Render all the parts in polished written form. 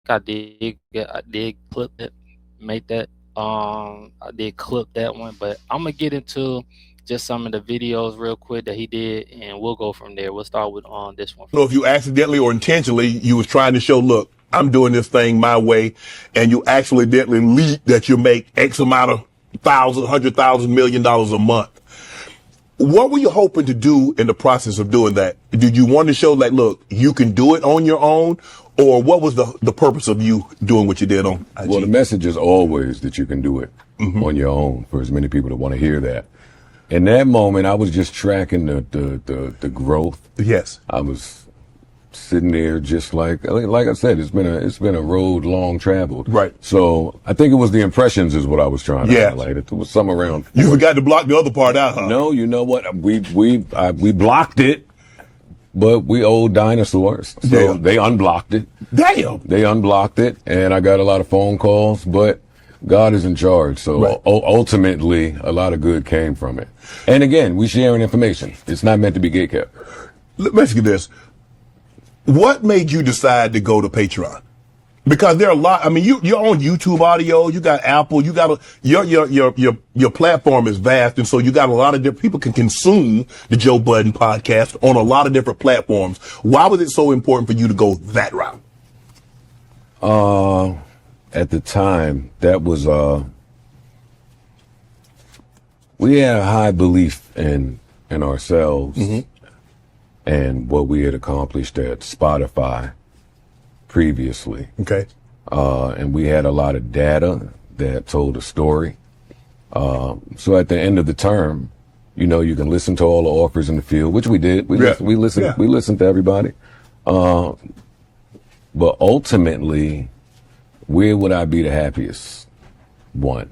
I did clip it, make that. I did clip that one, but I'm gonna get into just some of the videos real quick that he did, and we'll go from there. We'll start with on this one I don't know if you accidentally or intentionally, you was trying to show, look, I'm doing this thing my way, and you accidentally leak that you make X amount of thousand, $100,000 million a month. What were you hoping to do in the process of doing that? Did you want to show like, look, you can do it on your own? Or what was the purpose of you doing what you did on IG? Well, the message is always that you can do it on your own for as many people that want to hear that. In that moment, I was just tracking the growth. Yes. I was sitting there just like I said, it's been a road long traveled. Right. So I think it was the impressions is what I was trying to highlight. It was some around. You forgot to block the other part out, huh? No, you know what? We blocked it, but we old dinosaurs. So they unblocked it. Damn. They unblocked it, and I got a lot of phone calls, but God is in charge. So ultimately, a lot of good came from it. And again, we sharing information. It's not meant to be gatekept. Let me ask you this. What made you decide to go to Patreon? Because there are a lot, I mean, you're on YouTube audio, you got Apple, you got your platform is vast. And so you got a lot of different people can consume the Joe Budden podcast on a lot of different platforms. Why was it so important for you to go that route? At the time, that was, we had a high belief in ourselves and what we had accomplished at Spotify previously. Okay. And we had a lot of data that told a story. So at the end of the term, you know, you can listen to all the offers in the field, which we did. We listened to everybody. But ultimately, where would I be the happiest? One,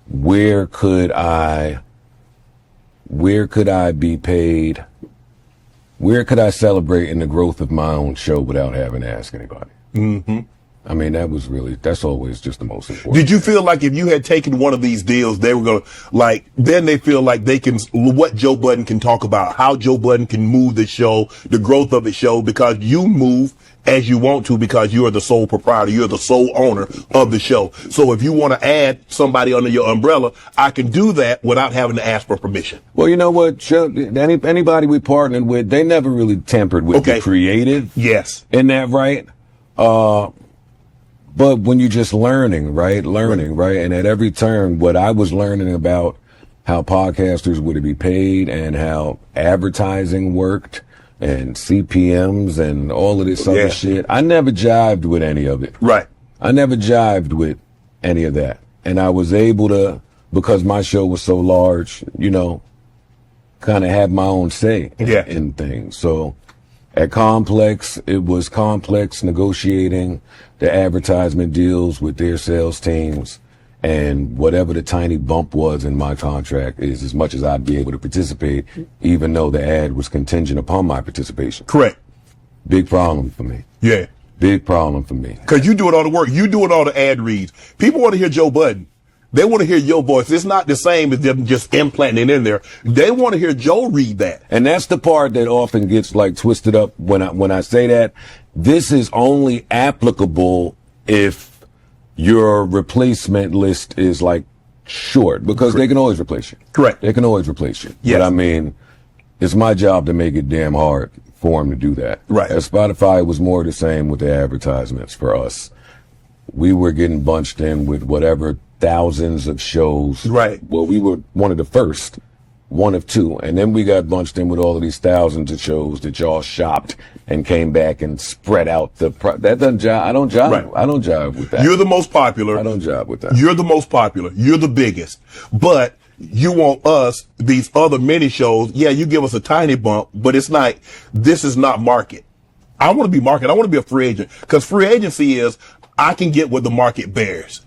where could I be paid? Where could I celebrate in the growth of my own show without having to ask anybody? I mean, that's always just the most important. Did you feel like if you had taken one of these deals, they were going to, then they feel like they can, what Joe Budden can talk about, how Joe Budden can move the show, the growth of the show, because you move as you want to, because you are the sole proprietor, you're the sole owner of the show. So if you want to add somebody under your umbrella, I can do that without having to ask for permission. Well, you know what, anybody we partnered with, they never really tampered with the creative. Yes. In that, right? But when you're just learning, right? And at every turn, what I was learning about how podcasters would be paid and how advertising worked and CPMs and all of this other shit, I never jived with any of it. Right. I never jived with any of that. And I was able to, because my show was so large, you know, kind of have my own say in things. So at Complex, it was Complex negotiating the advertisement deals with their sales teams, and whatever the tiny bump was in my contract is as much as I'd be able to participate, even though the ad was contingent upon my participation. Correct. Big problem for me. Yeah. Big problem for me. Because you doing all the work. You doing all the ad reads. People want to hear Joe Budden. They want to hear your voice. It's not the same as them just implanting it in there. They want to hear Joe read that. And that's the part that often gets like twisted up when I say that. This is only applicable if your replacement list is like short, because they can always replace you. Correct. They can always replace you. Yes. But I mean, it's my job to make it damn hard for them to do that. Right. At Spotify, it was more the same with the advertisements for us. We were getting bunched in with whatever thousands of shows. Right. Well, we were one of the first, one of two. And then we got bunched in with all of these thousands of shows that y'all shopped and came back and spread out that doesn't jive. I don't jive. Right. I don't jive with that. You're the most popular. I don't jive with that. You're the most popular. You're the biggest. But you want us, these other mini shows, you give us a tiny bump, but it's not, this is not market. I want to be market. I want to be a free agent, because free agency is I can get what the market bears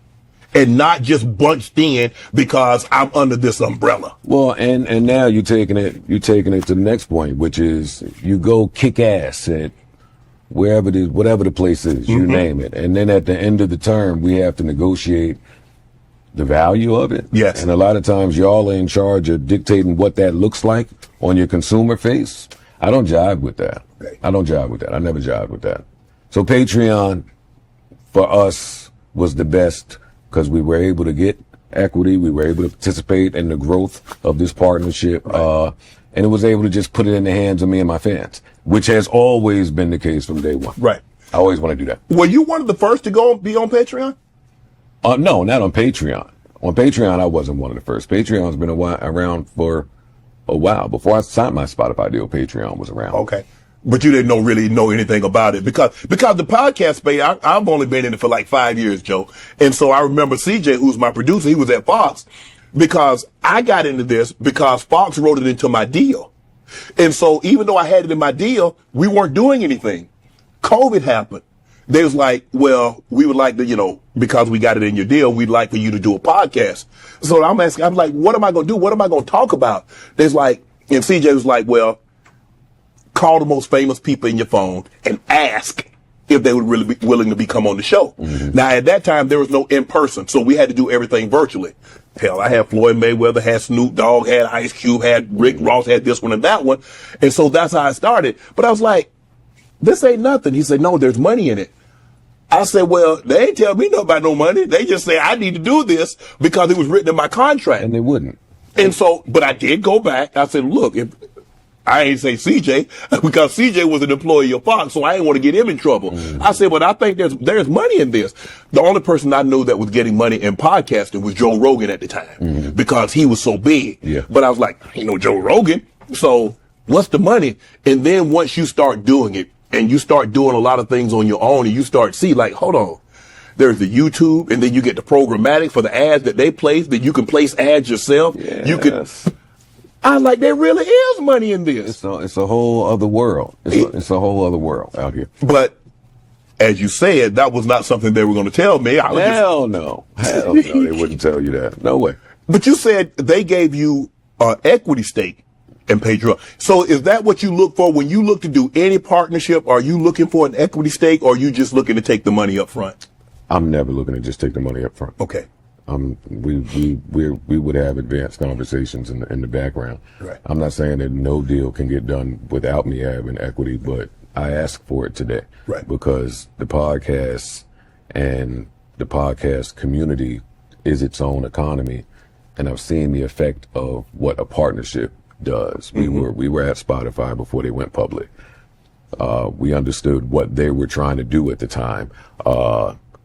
and not just bunched in because I'm under this umbrella. Well, and now you're taking it to the next point, which is you go kick ass at whatever the place is, you name it. And then at the end of the term, we have to negotiate the value of it. Yes. And a lot of times y'all are in charge of dictating what that looks like on your consumer face. I don't jive with that. Right. I don't jive with that. I never jive with that. So Patreon for us was the best because we were able to get equity. We were able to participate in the growth of this partnership. Right. And it was able to just put it in the hands of me and my fans, which has always been the case from day one. Right. I always want to do that. Were you one of the first to be on Patreon? No, not on Patreon. On Patreon, I wasn't one of the first. Patreon's been around for a while. Before I signed my Spotify deal, Patreon was around. Okay. But you didn't really know anything about it because the podcast space, I've only been in it for like 5 years, Joe. And so I remember CJ, who's my producer, he was at Fox because I got into this because Fox wrote it into my deal. And so even though I had it in my deal, we weren't doing anything. COVID happened. They was like, well, we would like to, because we got it in your deal, we'd like for you to do a podcast. So I'm like, what am I going to do? What am I going to talk about? There's like, and CJ was like, well, call the most famous people in your phone and ask if they would really be willing to come on the show. Mm-hmm. Now, at that time, there was no in-person, so we had to do everything virtually. Hell, I had Floyd Mayweather, had Snoop Dogg, had Ice Cube, had Rick Ross, had this one and that one. And so that's how I started. But I was like, this ain't nothing. He said, no, there's money in it. I said, well, they ain't tell me nothing about no money. They just say I need to do this because it was written in my contract. And they wouldn't. And so, but I did go back. I said, look, if I ain't say CJ because CJ was an employee of Fox, so I didn't want to get him in trouble. Mm-hmm. I said, but I think there's money in this. The only person I knew that was getting money in podcasting was Joe Rogan at the time because he was so big. Yeah. But I was like, Joe Rogan. So what's the money? And then once you start doing it and you start doing a lot of things on your own and you start see like, hold on. There's the YouTube, and then you get the programmatic for the ads that they place, that you can place ads yourself. Yes. You can. I'm like, there really is money in this. It's a whole other world. It's a whole other world out here. But as you said, that was not something they were going to tell me. Hell no. Hell no, they wouldn't tell you that. No way. But you said they gave you an equity stake in Patreon. So is that what you look for when you look to do any partnership? Are you looking for an equity stake, or are you just looking to take the money up front? I'm never looking to just take the money up front. Okay. We would have advanced conversations in the background. Right. I'm not saying that no deal can get done without me having equity, but I ask for it today. Right. Because the podcast and the podcast community is its own economy, and I've seen the effect of what a partnership does. Mm-hmm. We were at Spotify before they went public. We understood what they were trying to do at the time.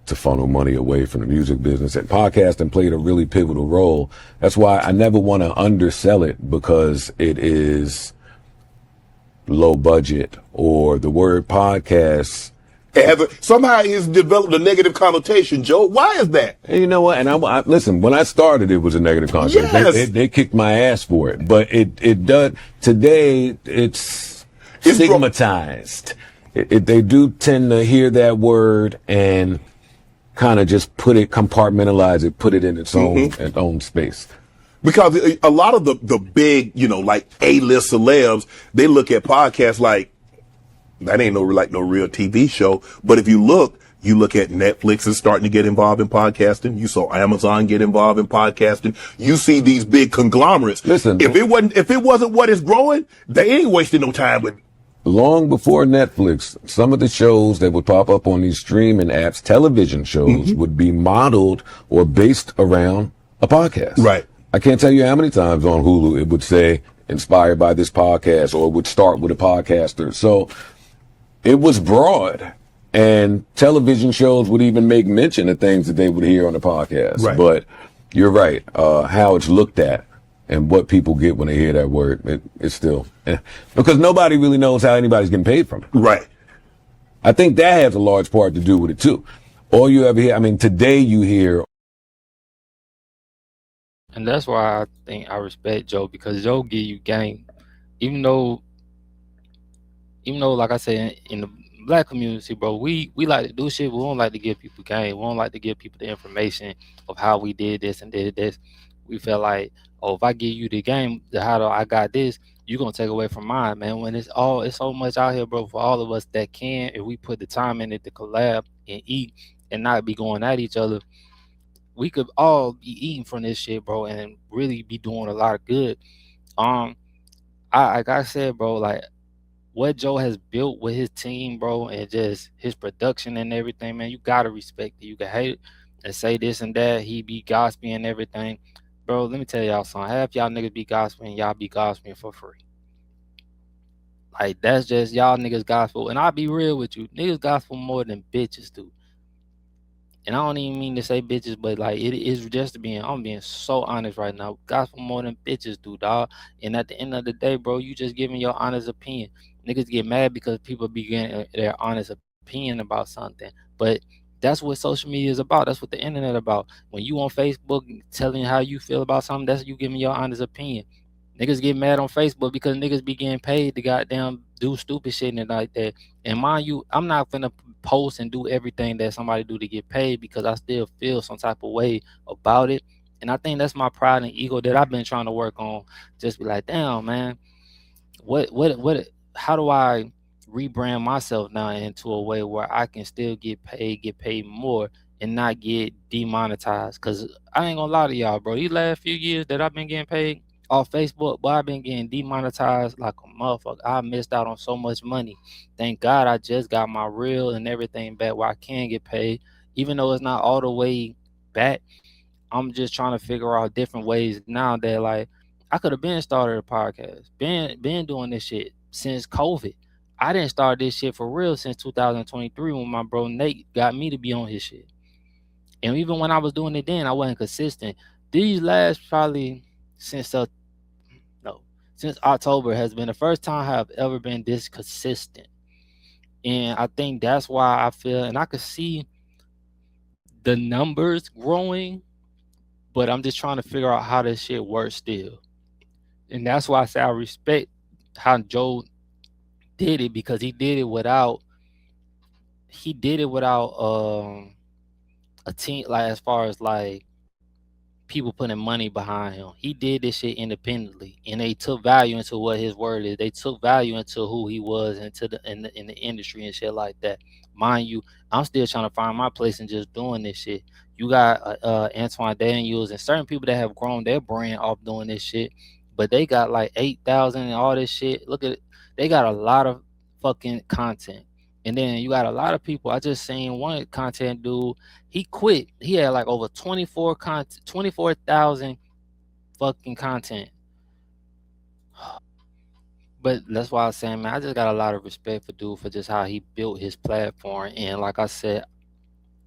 To funnel money away from the music business, and podcasting played a really pivotal role. That's why I never want to undersell it because it is low budget or the word podcast. Somehow it's developed a negative connotation, Joe. Why is that? And you know what? And I listen, when I started, it was a negative connotation. Yes. They kicked my ass for it, but it does today. It's stigmatized. They do tend to hear that word and kind of just compartmentalize it, put it in its own space. Because a lot of the big, like A-list celebs, they look at podcasts like, that ain't no real TV show. But if you look at Netflix is starting to get involved in podcasting. You saw Amazon get involved in podcasting. You see these big conglomerates. Listen, if it wasn't what is growing, they ain't wasting no time with. Long before Netflix, some of the shows that would pop up on these streaming apps, television shows, would be modeled or based around a podcast. Right. I can't tell you how many times on Hulu it would say, inspired by this podcast, or it would start with a podcaster. So it was broad. And television shows would even make mention of things that they would hear on the podcast. Right. But you're right. How it's looked at and what people get when they hear that word, it's still, because nobody really knows how anybody's getting paid from it. Right. I think that has a large part to do with it too. All you ever hear, today you hear. And that's why I think I respect Joe, because Joe give you game. Even though, like I said, in the Black community, bro, we like to do shit. We don't like to give people game. We don't like to give people the information of how we did this and did this. We feel like, oh, if I give you the game, how I got this, you're gonna take away from mine, man. When it's so much out here, bro, for all of us that can, if we put the time in it to collab and eat and not be going at each other, we could all be eating from this shit, bro, and really be doing a lot of good. Like I said, bro, like what Joe has built with his team, bro, and just his production and everything, man, you gotta respect it. You can hate it and say this and that. He be gossiping and everything. Bro, let me tell y'all something. Half y'all niggas be gossiping, y'all be gossiping for free. Like that's just y'all niggas gospel. And I'll be real with you. Niggas gospel more than bitches do. And I don't even mean to say bitches, but like it is just being, I'm being so honest right now. Gospel more than bitches do, dog. And at the end of the day, bro, you just giving your honest opinion. Niggas get mad because people be getting their honest opinion about something. But that's what social media is about. That's what the internet about. When you on Facebook telling how you feel about something, that's you giving your honest opinion. Niggas get mad on Facebook because niggas be getting paid to goddamn do stupid shit and like that. And mind you, I'm not finna post and do everything that somebody do to get paid because I still feel some type of way about it. And I think that's my pride and ego that I've been trying to work on. Just be like, damn, man, what how do I rebrand myself now into a way where I can still get paid more and not get demonetized? Cause I ain't gonna lie to y'all, bro. These last few years that I've been getting paid off Facebook, but I've been getting demonetized like a motherfucker. I missed out on so much money. Thank God I just got my reel and everything back where I can get paid. Even though it's not all the way back, I'm just trying to figure out different ways now that like I could have been started a podcast, been doing this shit since COVID. I didn't start this shit for real since 2023 when my bro Nate got me to be on his shit. And even when I was doing it then, I wasn't consistent. These last probably since no since October has been the first time I've ever been this consistent. And I think that's why I feel and I could see the numbers growing, but I'm just trying to figure out how this shit works still. And that's why I say I respect how Joe did it because he did it without a team like as far as like people putting money behind him. He did this shit independently, and they took value into what his word is. They took value into who he was into in the industry and shit like that. Mind you, I'm still trying to find my place in just doing this shit. You got Antoine Daniels and certain people that have grown their brand off doing this shit, but they got like 8,000 and all this shit. Look at it, they got a lot of fucking content. And then you got a lot of people. I just seen one content dude. He quit. He had like over 24,000 fucking content. But that's why I was saying, man, I just got a lot of respect for dude for just how he built his platform. And like I said,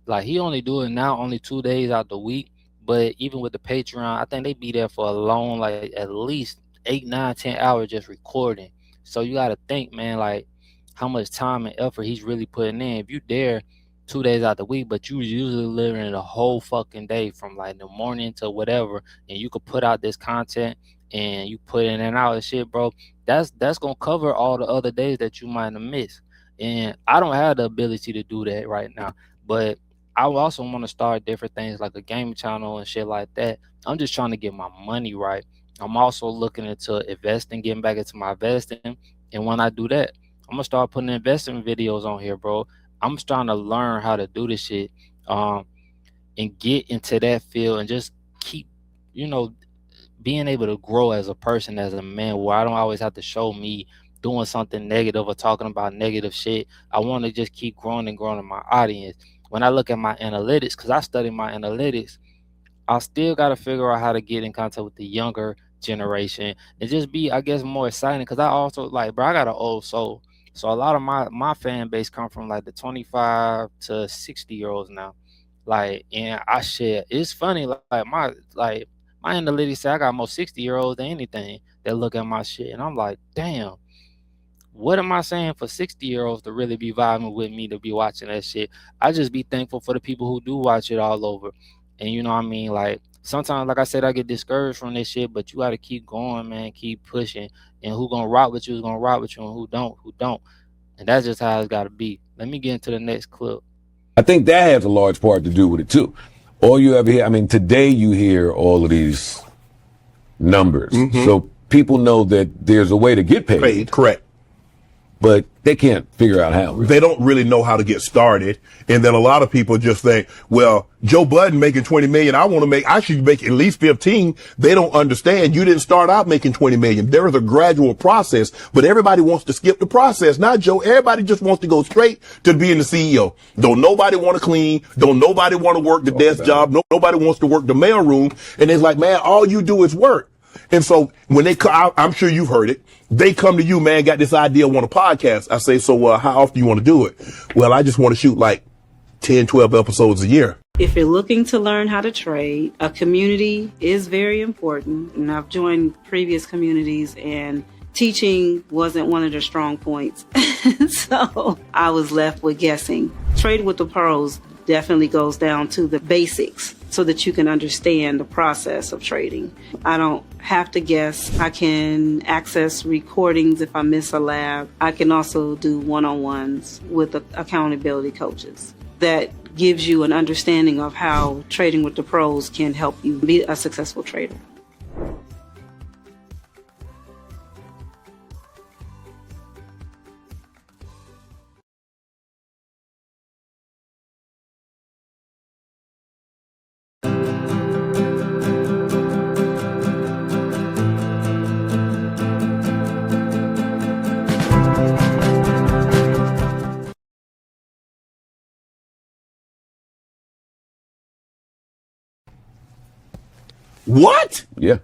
like he only do it now only 2 days out the week. But even with the Patreon, I think they be there for a long, like at least 8, 9, 10 hours just recording. So you gotta think, man, like how much time and effort he's really putting in. If you there 2 days out the week, but you usually living the whole fucking day from like the morning to whatever, and you could put out this content and you put in and out of shit, bro. That's gonna cover all the other days that you might have missed. And I don't have the ability to do that right now, but I also want to start different things like a gaming channel and shit like that. I'm just trying to get my money right. I'm also looking into investing, getting back into my investing. And when I do that, I'm gonna start putting investment videos on here, bro. I'm trying to learn how to do this shit, um, and get into that field and just keep, you know, being able to grow as a person, as a man, where I don't always have to show me doing something negative or talking about negative shit. I want to just keep growing and growing in my audience. When I look at my analytics, because I study my analytics, I still got to figure out how to get in contact with the younger generation and just be, I guess, more exciting. Because I also like, bro, I got an old soul, so a lot of my fan base come from like the 25 to 60 year olds now. Like, and I share. It's funny, like my analytics say I got more 60-year-olds than anything that look at my shit, and I'm like, damn, what am I saying for 60-year-olds to really be vibing with me to be watching that shit? I just be thankful for the people who do watch it all over. And you know what I mean? Like sometimes, like I said, I get discouraged from this shit, but you gotta keep going, man, keep pushing. And who gonna rock with you is gonna rock with you, and who don't, who don't. And that's just how it's gotta be. Let me get into the next clip. I think that has a large part to do with it too. All you ever hear, I mean, today you hear all of these numbers. So people know that there's a way to get paid. Correct. but they can't figure out how. They don't really know how to get started. And then a lot of people just think, well, Joe Budden making 20 million. I should make at least 15. They don't understand. You didn't start out making 20 million. There is a gradual process, but everybody wants to skip the process. Not Joe. Everybody just wants to go straight to being the CEO. Don't nobody want to clean. Don't nobody want to work the desk job. Nobody wants to work the mailroom. And it's like, man, all you do is work. And so when they come, I'm sure you've heard it. They come to you, man, got this idea, want a podcast. I say, so how often you want to do it? Well, I just want to shoot like 10, 12 episodes a year. If you're looking to learn how to trade, a community is very important. And I've joined previous communities, and teaching wasn't one of their strong points. So I was left with guessing. Trade with the pros definitely goes down to the basics so that you can understand the process of trading. I don't have to guess. I can access recordings if I miss a lab. I can also do one-on-ones with accountability coaches. That gives you an understanding of how trading with the pros can help you be a successful trader. What? Yeah.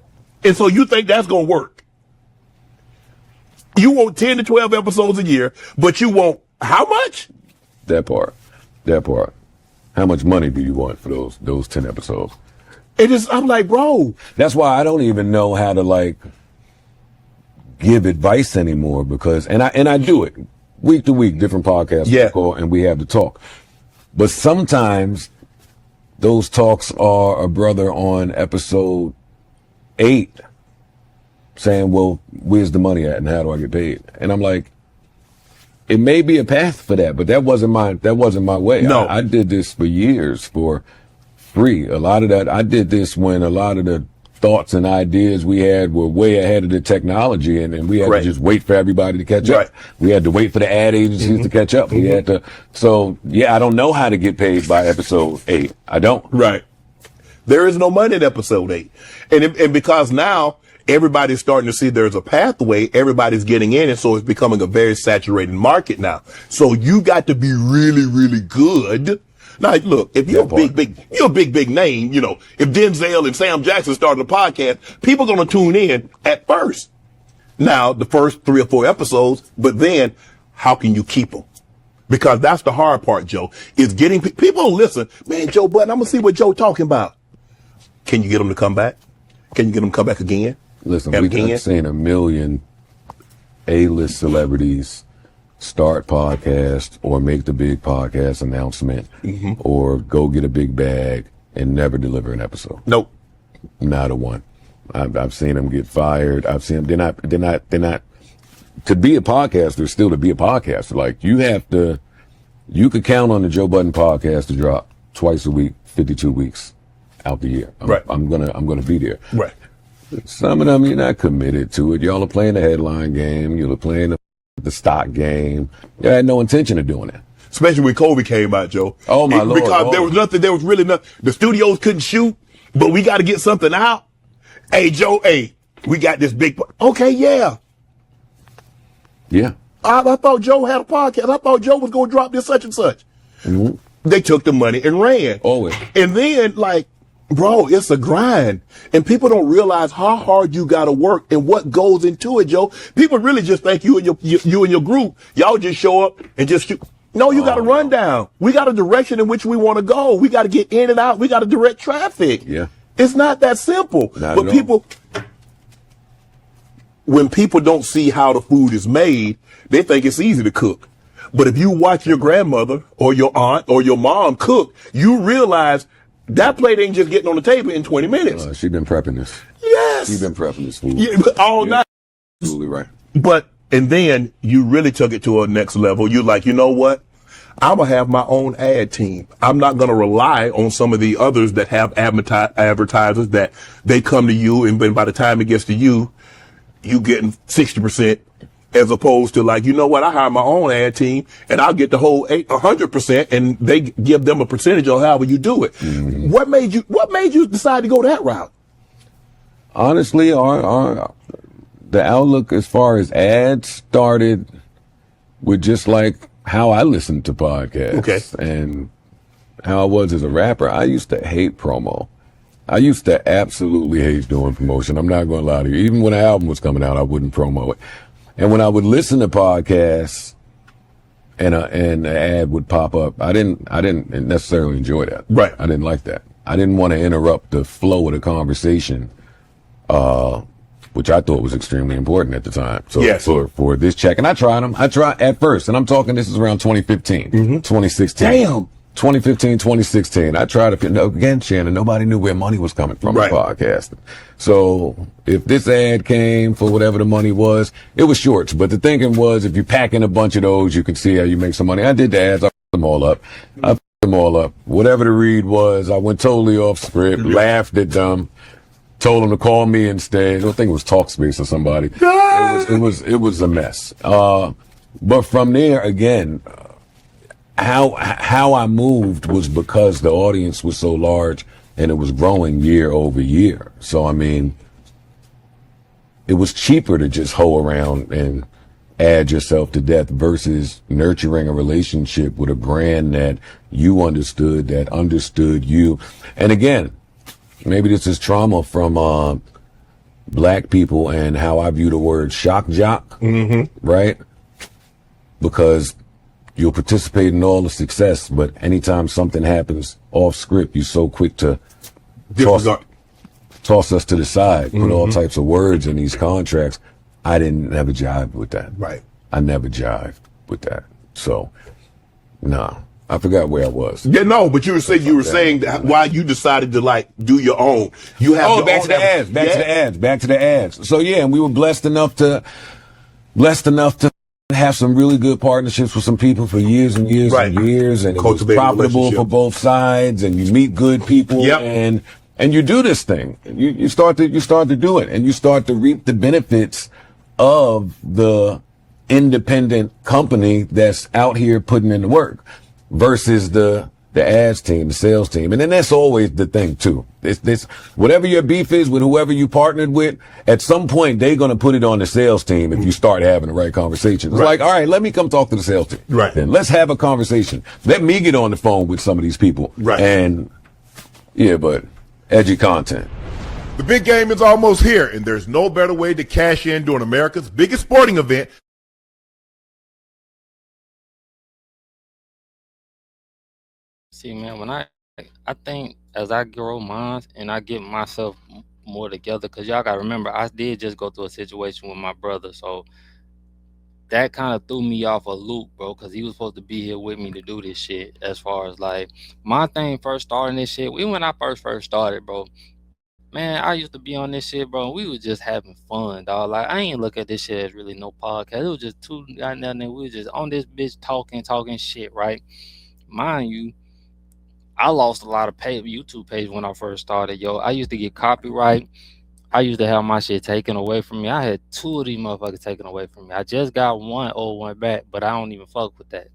And so you think that's going to work? You want 10 to 12 episodes a year, but you want how much? That part. How much money do you want for those 10 episodes? I'm like, bro. That's why I don't even know how to like give advice anymore, because and I do it week to week, different podcasts we call, and we have the talk. But sometimes those talks are a brother on episode 8 saying, well, where's the money at and how do I get paid? And I'm like, it may be a path for that, but that wasn't my way. No. I did this for years for free. A lot of that, I did this when a lot of the thoughts and ideas we had were way ahead of the technology, and we had to just wait for everybody to catch up. We had to wait for the ad agencies to catch up. We had to. So yeah, I don't know how to get paid by episode 8. I don't. Right. There is no money in episode 8, and because now everybody's starting to see there's a pathway. Everybody's getting in, and so it's becoming a very saturated market now. So you got to be really, really good. Now, look, if you're you're a big name, you know, if Denzel and Sam Jackson started a podcast, people are going to tune in at first. Now, the first 3 or 4 episodes, but then how can you keep them? Because that's the hard part, Joe, is getting people to listen. Man, Joe Budden, I'm going to see what Joe talking about. Can you get them to come back? Can you get them to come back again? Listen, we've seen a million A-list celebrities start podcast or make the big podcast announcement or go get a big bag and never deliver an episode. Nope. Not a one. I've seen them get fired. I've seen them. They're not, to be a podcaster, still to be a podcaster. Like you could count on the Joe Budden podcast to drop twice a week, 52 weeks out the year. I'm going to be there. Right. Some of them, you're not committed to it. Y'all are playing the headline game. You're playing the stock game. You had no intention of doing that. Especially when COVID came out, Joe. Oh, my Lord. Because there was really nothing. The studios couldn't shoot, but we got to get something out. Hey, Joe, we got this big. Okay, yeah. Yeah. I thought Joe had a podcast. I thought Joe was going to drop this such and such. Mm-hmm. They took the money and ran. Always. And then, like, bro, it's a grind. And people don't realize how hard you got to work and what goes into it, Joe. People really just think you and your group, y'all just show up and just shoot. No, you got to run down. We got a direction in which we want to go. We got to get in and out. We got to direct traffic. Yeah. It's not that simple. But when people don't see how the food is made, they think it's easy to cook. But if you watch your grandmother or your aunt or your mom cook, you realize that plate ain't just getting on the table in 20 minutes. She's been prepping this. Yes. She's been prepping this food. Yeah, all night. Absolutely right. And then you really took it to a next level. You're like, you know what? I'm going to have my own ad team. I'm not going to rely on some of the others that have advertisers that they come to you, and by the time it gets to you, you getting 60%, as opposed to like, you know what, I hire my own ad team and I'll get the whole 100% and they give them a percentage of however you do it. Mm-hmm. What made you decide to go that route? Honestly, the outlook as far as ads started with just like how I listened to podcasts and how I was as a rapper. I used to hate promo. I used to absolutely hate doing promotion. I'm not going to lie to you. Even when an album was coming out, I wouldn't promo it. And when I would listen to podcasts and an ad would pop up, I didn't necessarily enjoy that. Right. I didn't like that. I didn't want to interrupt the flow of the conversation, which I thought was extremely important at the time. So yes. for this check, and I tried at first, and I'm talking, this is around 2015, 2016. Damn. 2015, 2016. I tried to, again, Shannon, nobody knew where money was coming from right. in podcasting. So if this ad came for whatever the money was, it was shorts. But the thinking was, if you pack in a bunch of those, you can see how you make some money. I did the ads. I put them all up. Whatever the read was, I went totally off script, laughed at them, told them to call me instead. I think it was Talkspace or somebody. It was a mess. But from there, again, how I moved was because the audience was so large and it was growing year over year. So, I mean, it was cheaper to just hoe around and add yourself to death versus nurturing a relationship with a brand that you understood, that understood you. And again, maybe this is trauma from black people and how I view the word shock jock, right? Because you'll participate in all the success, but anytime something happens off script, you're so quick to toss us to the side, put all types of words in these contracts. I never jived with that. Right. I never jived with that. So, I forgot where I was. Yeah, no, but you were saying that why you decided to like do your own. You have back to the ads. So yeah, and we were blessed enough to have some really good partnerships with some people for years and years and years, and it was profitable for both sides, and you meet good people, and you do this thing. You start to do it, and you start to reap the benefits of the independent company that's out here putting in the work versus the ads team, the sales team. And then that's always the thing too. This whatever your beef is with whoever you partnered with, at some point they're going to put it on the sales team if you start having the right conversations. It's like, all right, let me come talk to the sales team. Right. Then let's have a conversation. Let me get on the phone with some of these people. Right. And but edgy content. The big game is almost here, and there's no better way to cash in during America's biggest sporting event. See, man, when I think as I grow mine and I get myself more together, because y'all got to remember, I did just go through a situation with my brother, so that kind of threw me off a loop, bro, because he was supposed to be here with me to do this shit. As far as like my thing first starting this shit, when I first started, bro, man, I used to be on this shit, bro, and we was just having fun, dog. Like, I ain't look at this shit as really no podcast. It was just two goddamn niggas. We was just on this bitch talking shit, right? Mind you, I lost a lot of YouTube page when I first started, yo. I used to get copyright. I used to have my shit taken away from me. I had 2 of these motherfuckers taken away from me. I just got one old one back, but I don't even fuck with that.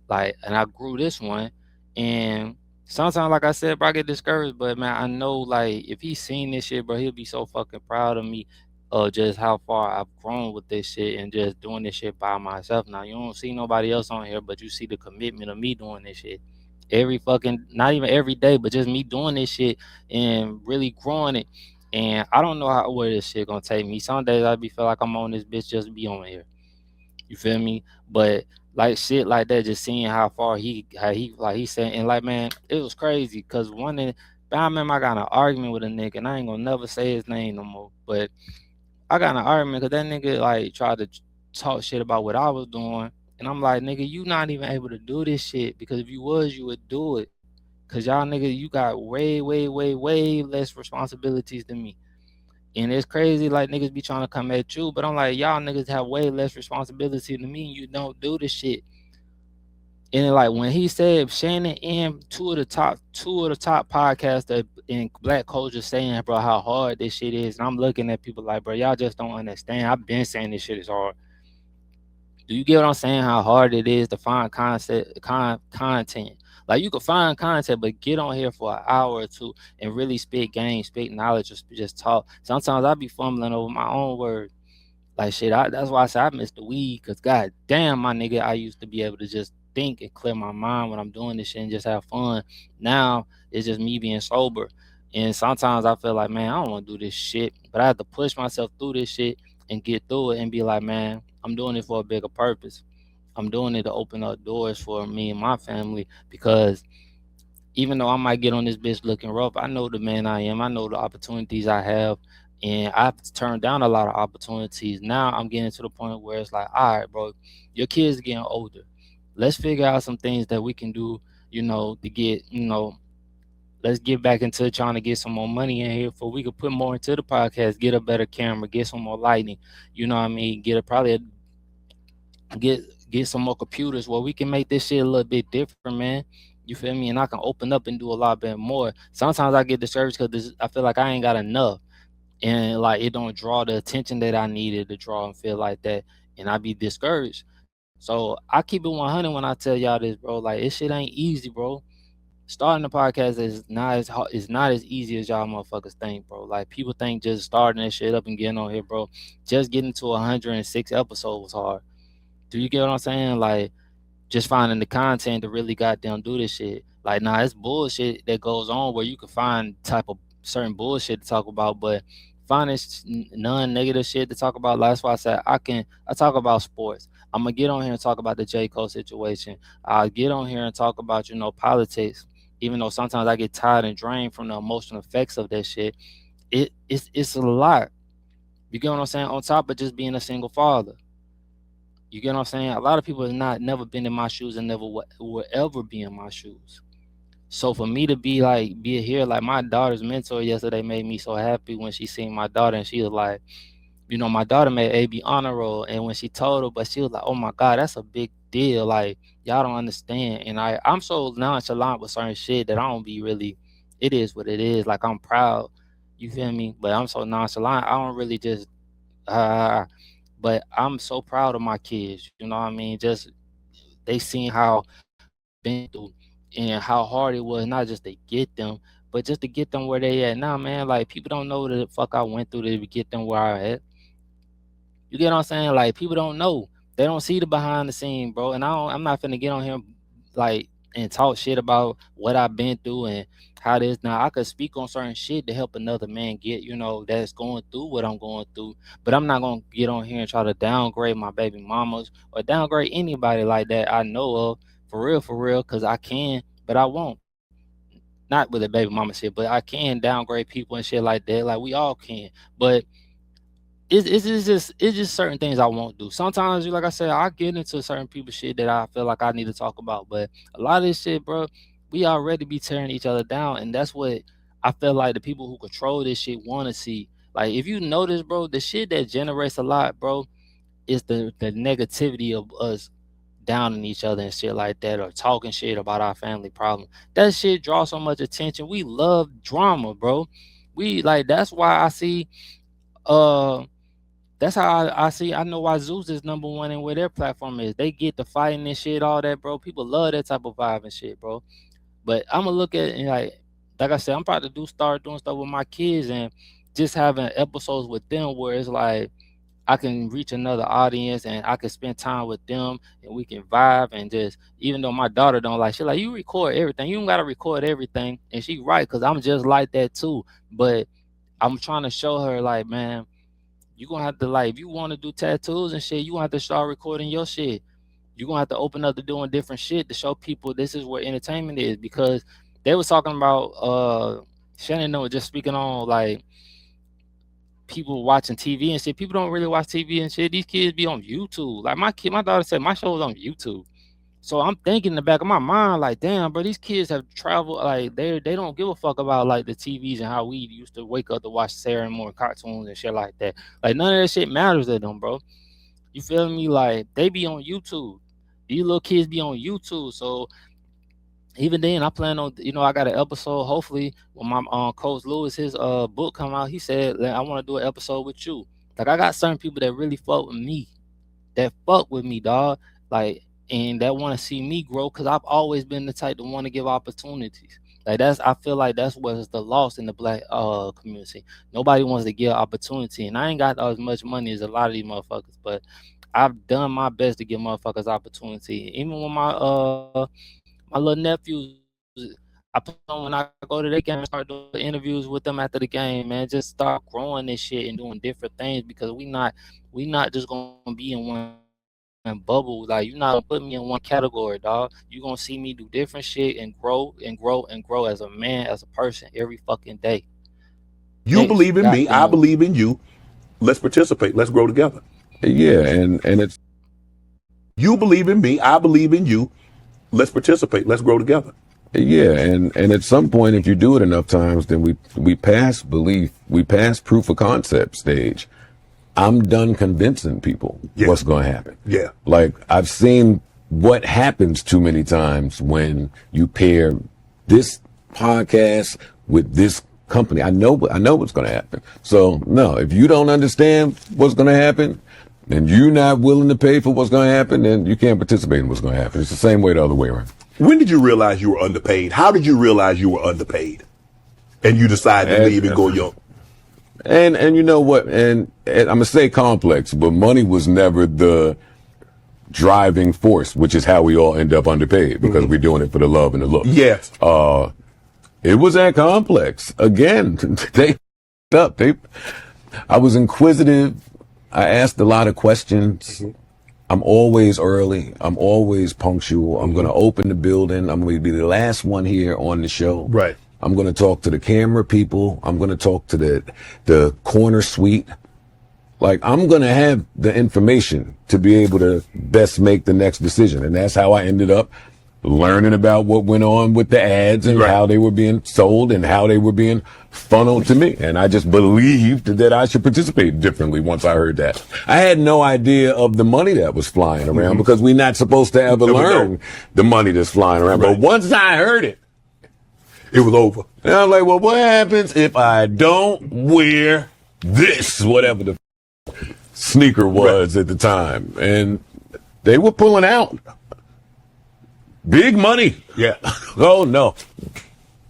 Like, and I grew this one, and sometimes, like I said, bro, I get discouraged, but man, I know, like, if he's seen this shit, bro, he'll be so fucking proud of me of just how far I've grown with this shit and just doing this shit by myself. Now, you don't see nobody else on here, but you see the commitment of me doing this shit. Not even every day, but just me doing this shit and really growing it. And I don't know where this shit gonna take me. Some days I feel like I'm on this bitch just to be on here. You feel me? But like shit like that, just seeing how far he said, and like, man, it was crazy. Cause I remember I got in an argument with a nigga, and I ain't gonna never say his name no more. But I got in an argument because that nigga like tried to talk shit about what I was doing. And I'm like, nigga, you not even able to do this shit, because if you was, you would do it. Cause y'all nigga, you got way, way, way, way less responsibilities than me. And it's crazy, like, niggas be trying to come at you, but I'm like, y'all niggas have way less responsibility than me, and you don't do this shit. And like when he said Shannon and two of the top podcasts that in black culture saying, bro, how hard this shit is, and I'm looking at people like, bro, y'all just don't understand. I've been saying this shit is hard. Do you get what I'm saying? How hard it is to find content. Like you can find content, but get on here for an hour or two and really spit game, spit knowledge, or just talk. Sometimes I be fumbling over my own words. Like shit, that's why I say I miss the weed, cause god damn, my nigga, I used to be able to just think and clear my mind when I'm doing this shit and just have fun. Now it's just me being sober, and sometimes I feel like, man, I don't want to do this shit, but I have to push myself through this shit and get through it and be like, man, I'm doing it for a bigger purpose. I'm doing it to open up doors for me and my family, because even though I might get on this bitch looking rough, I know the man I am. I know the opportunities I have, and I've turned down a lot of opportunities. Now I'm getting to the point where it's like, all right, bro, your kids getting older. Let's figure out some things that we can do, to get, let's get back into trying to get some more money in here, for we could put more into the podcast, get a better camera, get some more lighting, you know what I mean? Get some more computers where we can make this shit a little bit different, man. You feel me? And I can open up and do a lot bit more. Sometimes I get discouraged because I feel like I ain't got enough, and like it don't draw the attention that I needed to draw and feel like that, and I be discouraged. So I keep it 100 when I tell y'all this, bro. Like this shit ain't easy, bro. Starting a podcast is not as hard, it's not as easy as y'all motherfuckers think, bro. Like people think just starting that shit up and getting on here, bro. Just getting to 106 episodes was hard. Do you get what I'm saying? Like just finding the content to really goddamn do this shit. Like, nah, it's bullshit that goes on where you can find type of certain bullshit to talk about, but finding non-negative shit to talk about. That's why I said I talk about sports. I'm gonna get on here and talk about the J. Cole situation. I'll get on here and talk about, politics. Even though sometimes I get tired and drained from the emotional effects of that shit, it's a lot. You get what I'm saying? On top of just being a single father. You get what I'm saying? A lot of people have not never been in my shoes and never will ever be in my shoes. So for me to be here, like my daughter's mentor yesterday made me so happy when she seen my daughter, and she was like, my daughter made AB honor roll, and when she told her, but she was like, oh my God, that's a big deal. Like y'all don't understand. And I'm so nonchalant with certain shit that I don't be really. It is what it is. Like I'm proud. You feel me? But I'm so nonchalant. I don't really just. But I'm so proud of my kids. You know what I mean? Just they seen how I've been through and how hard it was, not just to get them, but just to get them where they at now, man. Like people don't know the fuck I went through to get them where I at. You get what I'm saying? Like people don't know. They don't see the behind the scene, bro. And I'm not finna get on here like and talk shit about what I've been through and how this. Now I could speak on certain shit to help another man get, that's going through what I'm going through. But I'm not gonna get on here and try to downgrade my baby mamas or downgrade anybody like that I know of, for real, cause I can, but I won't. Not with a baby mama shit, but I can downgrade people and shit like that. Like we all can. But it's just certain things I won't do. Sometimes, like I said, I get into certain people shit that I feel like I need to talk about. But a lot of this shit, bro, we already be tearing each other down, and that's what I feel like the people who control this shit want to see. Like if you notice, bro, the shit that generates a lot, bro, is the negativity of us downing each other and shit like that, or talking shit about our family problem. That shit draws so much attention. We love drama, bro. We like that's why I see uh that's how I see. I know why Zeus is number one and where their platform is. They get the fighting and shit, all that, bro. People love that type of vibe and shit, bro. But I'm gonna look at it and like I said, I'm about to start doing stuff with my kids and just having episodes with them where it's like I can reach another audience and I can spend time with them and we can vibe and just, even though my daughter don't like, she like, you record everything. You don't gotta record everything, and she right, cause I'm just like that too. But I'm trying to show her like, man, you gonna have to, like, if you want to do tattoos and shit, you gonna have to start recording your shit. You gonna have to open up to doing different shit to show people this is where entertainment is. Because they was talking about Shannon was just speaking on like people watching TV and shit. People don't really watch TV and shit. These kids be on YouTube. Like my daughter said my show was on YouTube. So I'm thinking in the back of my mind, like, damn, bro, these kids have traveled, like they don't give a fuck about like the TVs and how we used to wake up to watch Sarah Moore cartoons and shit like that. Like none of that shit matters to them, bro. You feel me? Like they be on YouTube. These little kids be on YouTube. So even then, I plan on, I got an episode. Hopefully, when my Coach Lewis his book come out, he said, I want to do an episode with you. Like I got certain people that really fuck with me, that fuck with me, dog. Like, and that want to see me grow, because I've always been the type to want to give opportunities. Like, I feel like that's what's the loss in the black community. Nobody wants to give opportunity, and I ain't got as much money as a lot of these motherfuckers, but I've done my best to give motherfuckers opportunity. Even when my little nephews, I plan on when I go to their game and start doing interviews with them after the game, man. Just start growing this shit and doing different things, because we not just gonna be in one bubble. Like, you're not gonna put me in one category, dog. You gonna see me do different shit and grow and grow and grow as a man, as a person, every fucking day. You believe in me, I believe in you. Let's participate. Let's grow together. Yeah, and it's you believe in me, I believe in you. Let's participate. Let's grow together. Yeah, and at some point, if you do it enough times, then we pass belief, we pass proof of concept stage. I'm done convincing people what's going to happen. Yeah. Like, I've seen what happens too many times when you pair this podcast with this company. I know what's going to happen. So no, if you don't understand what's going to happen, and you're not willing to pay for what's going to happen, then you can't participate in what's going to happen. It's the same way the other way around. When did you realize you were underpaid? How did you realize you were underpaid? And you decided to leave and go young? And you know what? And I'm going to say complex, but money was never the driving force, which is how we all end up underpaid, because we're doing it for the love and the look. Yes. It was that complex. Again, they up. I was inquisitive. I asked a lot of questions. I'm always early. I'm always punctual. I'm going to open the building. I'm going to be the last one here on the show. Right. I'm going to talk to the camera people. I'm going to talk to the corner suite. Like, I'm going to have the information to be able to best make the next decision. And that's how I ended up learning about what went on with the ads and how they were being sold and how they were being funneled to me. And I just believed that I should participate differently once I heard that. I had no idea of the money that was flying around, because we're not supposed to ever learn the money that's flying around. But once I heard it, it was over. And I was like, well, what happens if I don't wear this, whatever the sneaker was at the time? And they were pulling out. Big money. Yeah. Oh, no.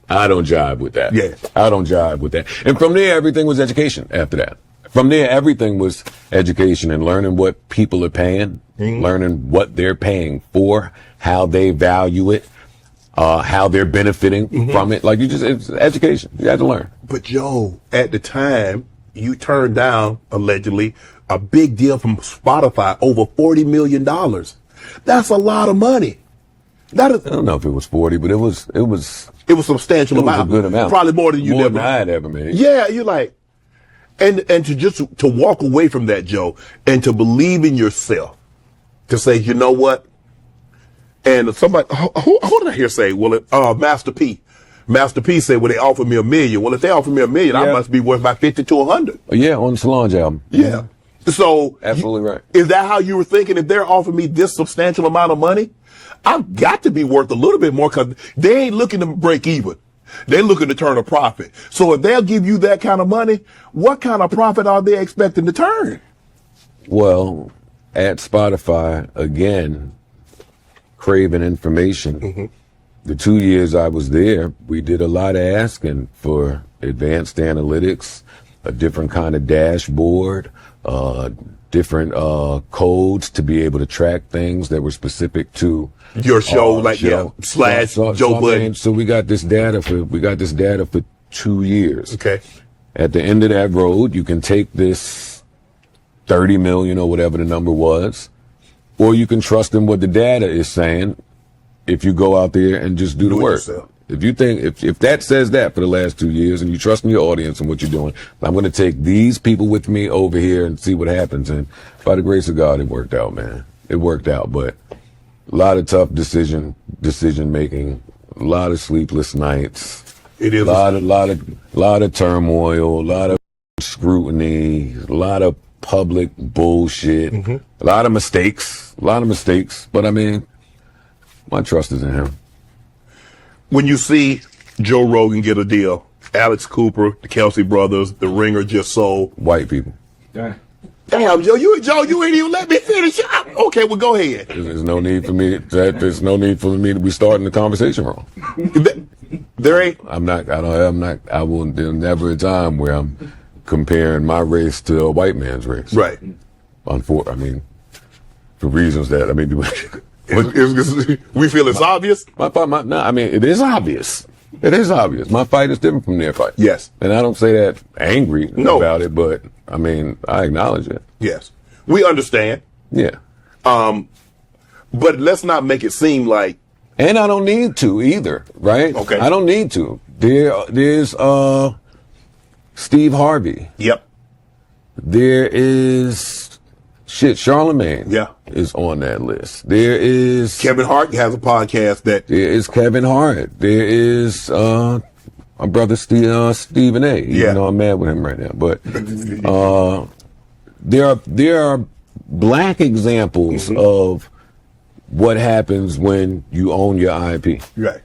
I don't jive with that. Yeah. I don't jive with that. And from there, everything was education after that. From there, everything was education and learning what people are paying, learning what they're paying for, how they value it, how they're benefiting from it. Like, it's education. You had to learn. But Joe, at the time, you turned down, allegedly, a big deal from Spotify, over $40 million. That's a lot of money. I don't know if it was 40, but it was a substantial amount. It was a good amount. Probably more than than I had ever made. Yeah, you're like, and to walk away from that, Joe, and to believe in yourself, to say, you know what? And somebody, who did I hear say? Well, Master P. Master P said, well, they offered me $1 million. Well, if they offered me $1 million, I must be worth about 50 to 100. Yeah, on the Solange album. Yeah. So absolutely right. Is that how you were thinking? If they're offering me this substantial amount of money, I've got to be worth a little bit more, because they ain't looking to break even. They're looking to turn a profit. So if they'll give you that kind of money, what kind of profit are they expecting to turn? Well, at Spotify, again, craving information. The 2 years I was there, we did a lot of asking for advanced analytics, a different kind of dashboard, different codes to be able to track things that were specific to your show, slash Joe Budden. So we got this data for 2 years. Okay. At the end of that road, you can take this 30 million or whatever the number was, or you can trust in what the data is saying if you go out there and just do the work. Yourself. If you think, if that says that for the last 2 years and you trust in your audience and what you're doing, I'm going to take these people with me over here and see what happens. And by the grace of God, it worked out, man. It worked out, but a lot of tough decision making, a lot of sleepless nights. It is a lot of turmoil, a lot of scrutiny, a lot of public bullshit, a lot of mistakes. But I mean, my trust is in him. When you see Joe Rogan get a deal, Alex Cooper, the Kelsey brothers, the Ringer just sold. White people. Yeah. Damn, Joe, you ain't even let me finish. Okay, well, go ahead. There's no need for me. There's no need for me to be starting the conversation wrong. There ain't. I will. There's never a time where I'm comparing my race to a white man's race. Right. I mean, for reasons that we feel it's obvious. I mean, it is obvious. It is obvious. My fight is different from their fight. Yes. And I don't say that angry about it, but I mean, I acknowledge it. Yes. We understand. Yeah. But let's not make it seem like. And I don't need to either, right? Okay. I don't need to. There's Steve Harvey. Yep. There is Charlemagne. Yeah. Is on that list. There is Kevin Hart has a podcast that. There is Kevin Hart. There is my brother Stephen A. Even though I'm mad with him right now, but there are black examples of what happens when you own your IP. Right.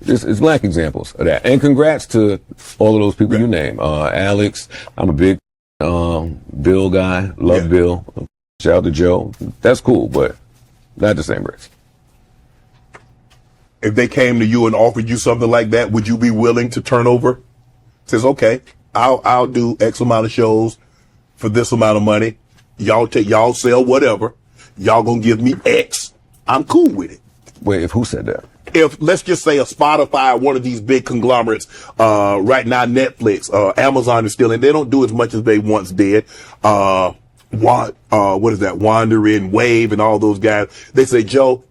It's black examples of that. And congrats to all of those people you name. Alex, I'm a big Bill guy. Love Bill. Shout out to Joe. That's cool, but not the same race. If they came to you and offered you something like that, would you be willing to turn over? Says, okay, I'll do X amount of shows for this amount of money. Y'all sell whatever. Y'all gonna give me X. I'm cool with it. Wait, who said that? If let's just say a Spotify, one of these big conglomerates, right now Netflix, Amazon is still in. They don't do as much as they once did. What is that? Wandering, Wave, and all those guys. They say, Joe,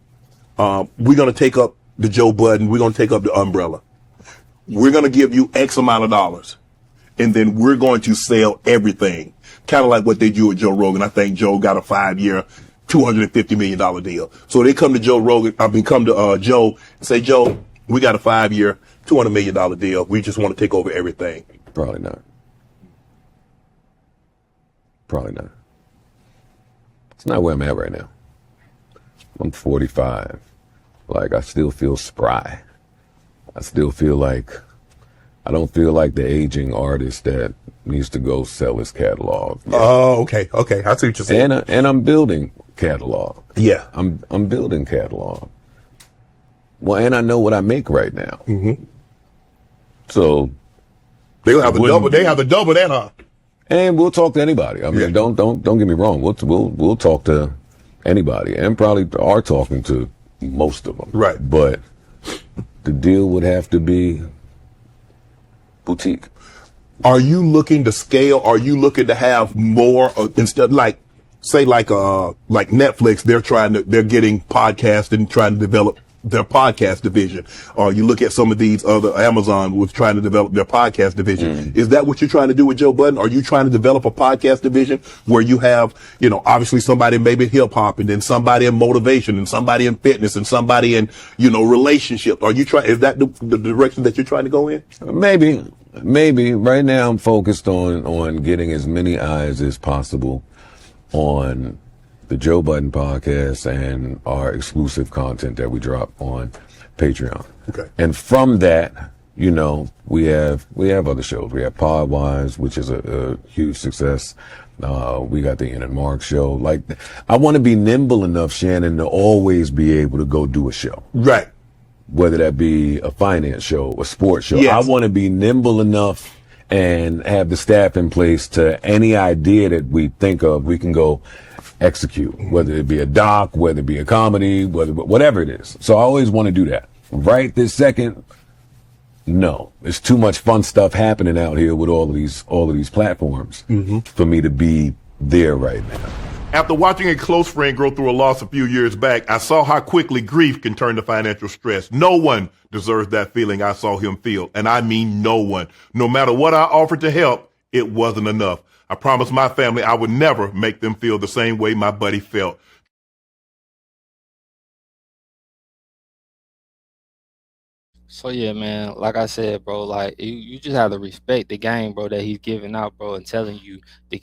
we're gonna take up the Joe Budden. We're gonna take up the umbrella. We're gonna give you X amount of dollars, and then we're going to sell everything. Kind of like what they do with Joe Rogan. I think Joe got a 5-year, $250 million deal. So they come to Joe Rogan, come to Joe and say, Joe, we got a 5-year, $200 million deal. We just want to take over everything. Probably not. Probably not. It's not where I'm at right now. I'm 45. Like, I still feel spry. I still feel like, I don't feel like the aging artist that needs to go sell his catalog. Oh, okay. I see what you're saying. And I'm building catalog. Yeah. I'm building catalog. Well, and I know what I make right now. Mm-hmm. So they have the double. They have the double that, huh? And we'll talk to anybody. I mean, don't get me wrong. We'll talk to anybody, and probably are talking to most of them. Right. But the deal would have to be boutique. Are you looking to scale? Are you looking to have more instead, like, say, like Netflix? They're getting podcasts and trying to develop their podcast division. Or you look at some of these other, Amazon was trying to develop their podcast division. Is that what you're trying to do with Joe Budden? Are you trying to develop a podcast division where you have, obviously somebody maybe in hip hop, and then somebody in motivation, and somebody in fitness, and somebody in, relationship? Are you is that the direction that you're trying to go in? Maybe right now I'm focused on getting as many eyes as possible on the Joe Budden podcast and our exclusive content that we drop on Patreon. Okay. And from that, we have other shows. We have Podwise, which is a huge success. We got the Ian and Mark show. Like, I want to be nimble enough, Shannon, to always be able to go do a show. Right. Whether that be a finance show, a sports show. Yes. I want to be nimble enough and have the staff in place to any idea that we think of, we can go execute, whether it be a doc, whether it be a comedy, whatever it is. So I always want to do that. Right this second, no. There's too much fun stuff happening out here with all of these platforms for me to be there right now. After watching a close friend go through a loss a few years back, I saw how quickly grief can turn to financial stress. No one deserves that feeling I saw him feel, and I mean no one. No matter what I offered to help, it wasn't enough. I promised my family I would never make them feel the same way my buddy felt. So yeah, man, like I said, bro, like you just have to respect the game, bro, that he's giving out, bro, and telling you,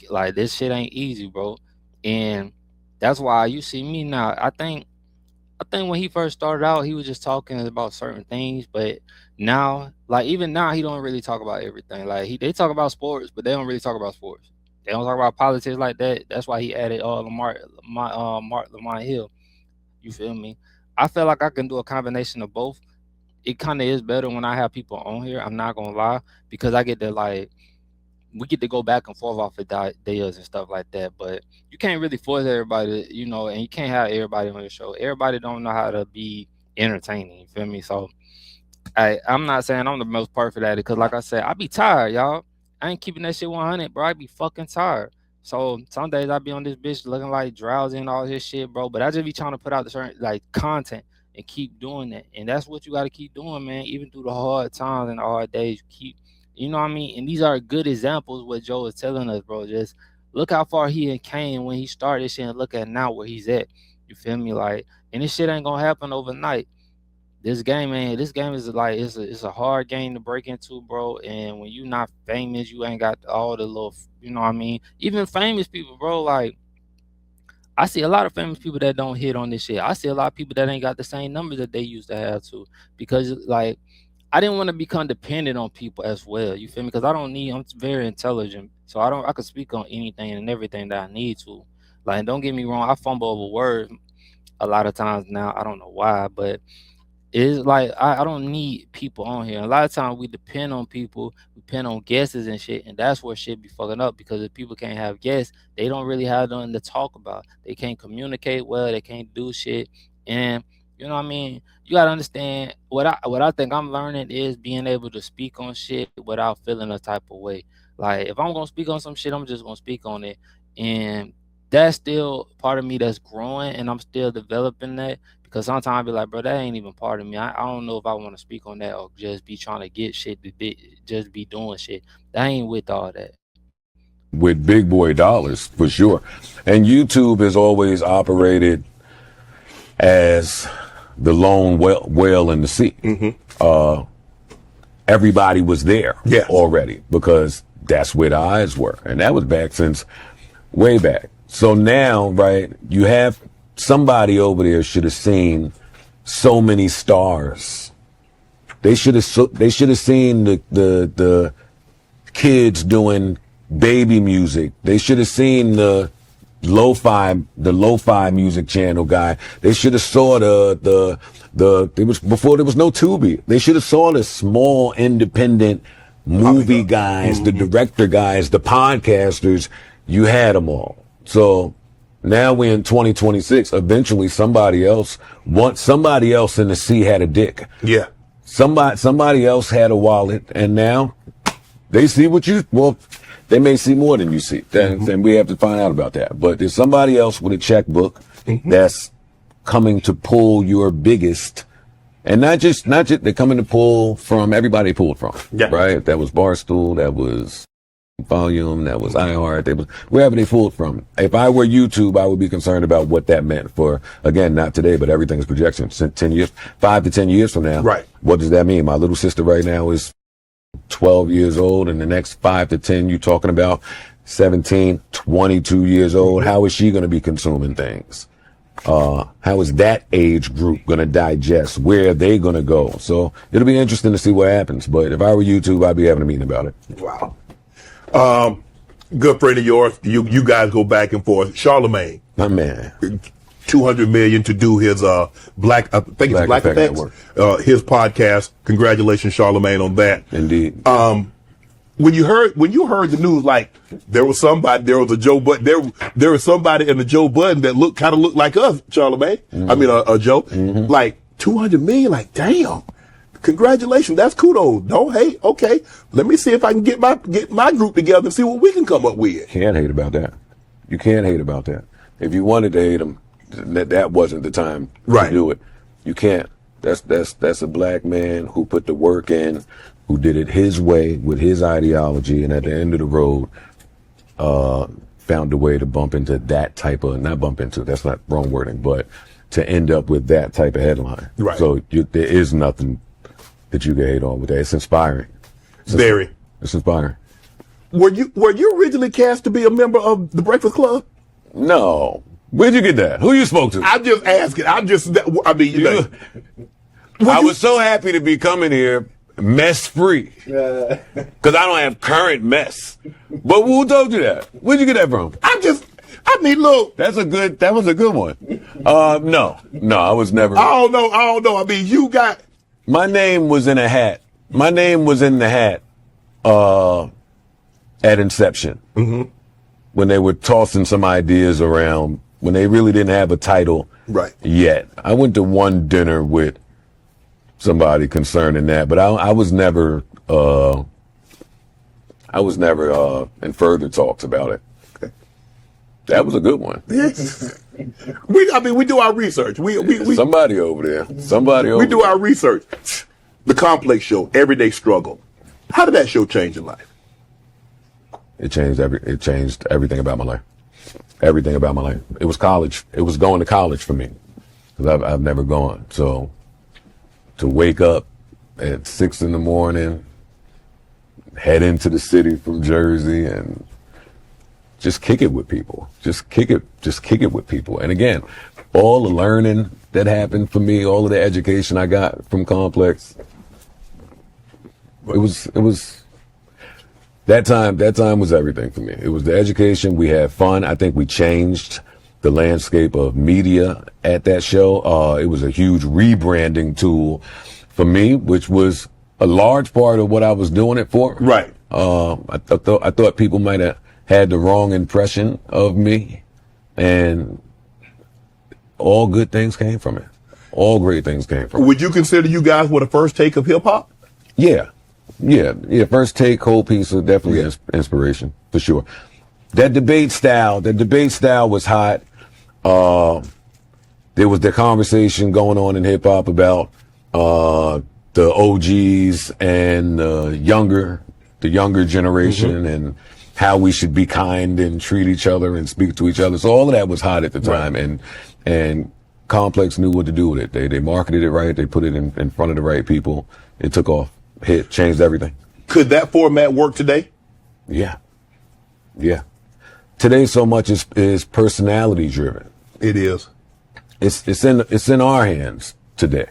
like, this shit ain't easy, bro. And that's why you see me now. I think when he first started out, he was just talking about certain things, but now, like, even now, he don't really talk about everything. Like, they talk about sports, but they don't really talk about sports. They don't talk about politics like that. That's why he added Lamont Hill. You feel me? I feel like I can do a combination of both. It kind of is better when I have people on here. I'm not gonna lie, because I get to like we get to go back and forth off of ideas and stuff like that. But you can't really force everybody, and you can't have everybody on your show. Everybody don't know how to be entertaining. You feel me? So I'm not saying I'm the most perfect at it, because like I said, I be tired, y'all. I ain't keeping that shit 100, bro. I be fucking tired. So some days I be on this bitch looking like drowsy and all this shit, bro. But I just be trying to put out the certain like content and keep doing that. And that's what you got to keep doing, man. Even through the hard times and the hard days, you keep, you know what I mean? And these are good examples what Joe is telling us, bro. Just look how far he came when he started this shit, and look at now where he's at. You feel me? Like, and this shit ain't gonna happen overnight. This game, man, this game is like it's a hard game to break into, bro. And when you not famous, you ain't got all the little, you know what I mean? Even famous people, bro, like I see a lot of famous people that don't hit on this shit. I see a lot of people that ain't got the same numbers that they used to have to, because like I didn't want to become dependent on people as well. You feel me? Because I'm very intelligent, so I could speak on anything and everything that I need to. Like, don't get me wrong, I fumble over words a lot of times now. I don't know why, but it's like I don't need people on here. A lot of times we depend on people, we depend on guests and shit, and that's where shit be fucking up, because if people can't have guests, they don't really have nothing to talk about. They can't communicate well, they can't do shit. And you know what I mean? You gotta understand what I think I'm learning is being able to speak on shit without feeling a type of way. Like if I'm gonna speak on some shit, I'm just gonna speak on it. And that's still part of me that's growing, and I'm still developing that, because sometimes I be like, bro, that ain't even part of me. I don't know if I want to speak on that or just be trying to get shit just be doing shit. That ain't with all that. With big boy dollars, for sure. And YouTube has always operated as the lone whale in the sea. Everybody was there already, because that's where the eyes were. And that was back since way back. So now, right, you have somebody over there should have seen so many stars. They should have seen the kids doing baby music. They should have seen the lo-fi music channel guy. They should have saw it was before there was no Tubi. They should have saw the small independent movie guys, the director guys, the podcasters. You had them all. So now we're in 2026. Eventually somebody else in the sea had a dick. Yeah. Somebody else had a wallet, and now they see they may see more than you see. Then we have to find out about that. But there's somebody else with a checkbook that's coming to pull your biggest, and not just they're coming to pull from everybody they pulled from. Yeah. Right? That was Barstool, that was Volume, that was iHeart, they was wherever they pulled from. If I were YouTube, I would be concerned about what that meant for, again, not today, but everything is projection. 10 years, 5 to 10 years from now. Right. What does that mean? My little sister right now is 12 years old, and the next 5 to 10, you talking about 17, 22 years old. How is she going to be consuming things? How is that age group going to digest? Where are they going to go? So it'll be interesting to see what happens. But if I were YouTube, I'd be having a meeting about it. Wow. Good friend of yours. You guys go back and forth. Charlemagne. My man. $200 million to do his Black Effect, his podcast. Congratulations, Charlemagne, on that. Indeed. When you heard the news, like there was somebody in the Joe Budden that kind of looked like us, Charlemagne. I mean, Joe. Like 200 million. Like, damn. Congratulations. That's kudos. No, hey, okay. Let me see if I can get my group together and see what we can come up with. Can't hate about that. You can't hate about that. If you wanted to hate them, that wasn't the time to do it. You can't. That's a black man who put the work in, who did it his way with his ideology, and at the end of the road, found a way to bump into that type of, not bump into, that's not wrong wording, but to end up with that type of headline. Right. So there is nothing that you can hate on with that. It's inspiring. It's inspiring. Were you originally cast to be a member of the Breakfast Club? No. Where'd you get that? Who you spoke to? I'm just asking. I was so happy to be coming here, mess free. Because I don't have current mess. But who told you that? Where'd you get that from? Look. That was a good one. No, I was never. I don't know. I mean, you got. My name was in a hat. My name was in the hat, at inception. Mm-hmm. When they were tossing some ideas around, when they really didn't have a title yet. I went to one dinner with somebody concerning that, but I was never in further talks about it. Okay. That was a good one. We do our research. We somebody over there. We do our research. The Complex Show, Everyday Struggle. How did that show change your life? It changed everything about my life. Everything about my life. It was college. It was going to college for me, because I've never gone. So to wake up at 6 a.m, head into the city from Jersey, and just kick it with people. Just kick it with people. And again, all the learning that happened for me, all of the education I got from Complex, it was that time was everything for me. It was the education. We had fun. I think we changed the landscape of media at that show. It was a huge rebranding tool for me, which was a large part of what I was doing it for. Right. I thought people might have had the wrong impression of me, and all good things came from it. All great things came from it. Would you consider you guys were the first take of hip hop? Yeah. First take, whole piece of definitely inspiration for sure. That debate style was hot. There was the conversation going on in hip hop about the OGs and the younger generation, and how we should be kind and treat each other and speak to each other. So all of that was hot at the time, and Complex knew what to do with it. They marketed it right. They put it in front of the right people. It took off. Hit, changed everything. Could that format work today? Yeah. Today, so much is personality driven. It is. It's in our hands today.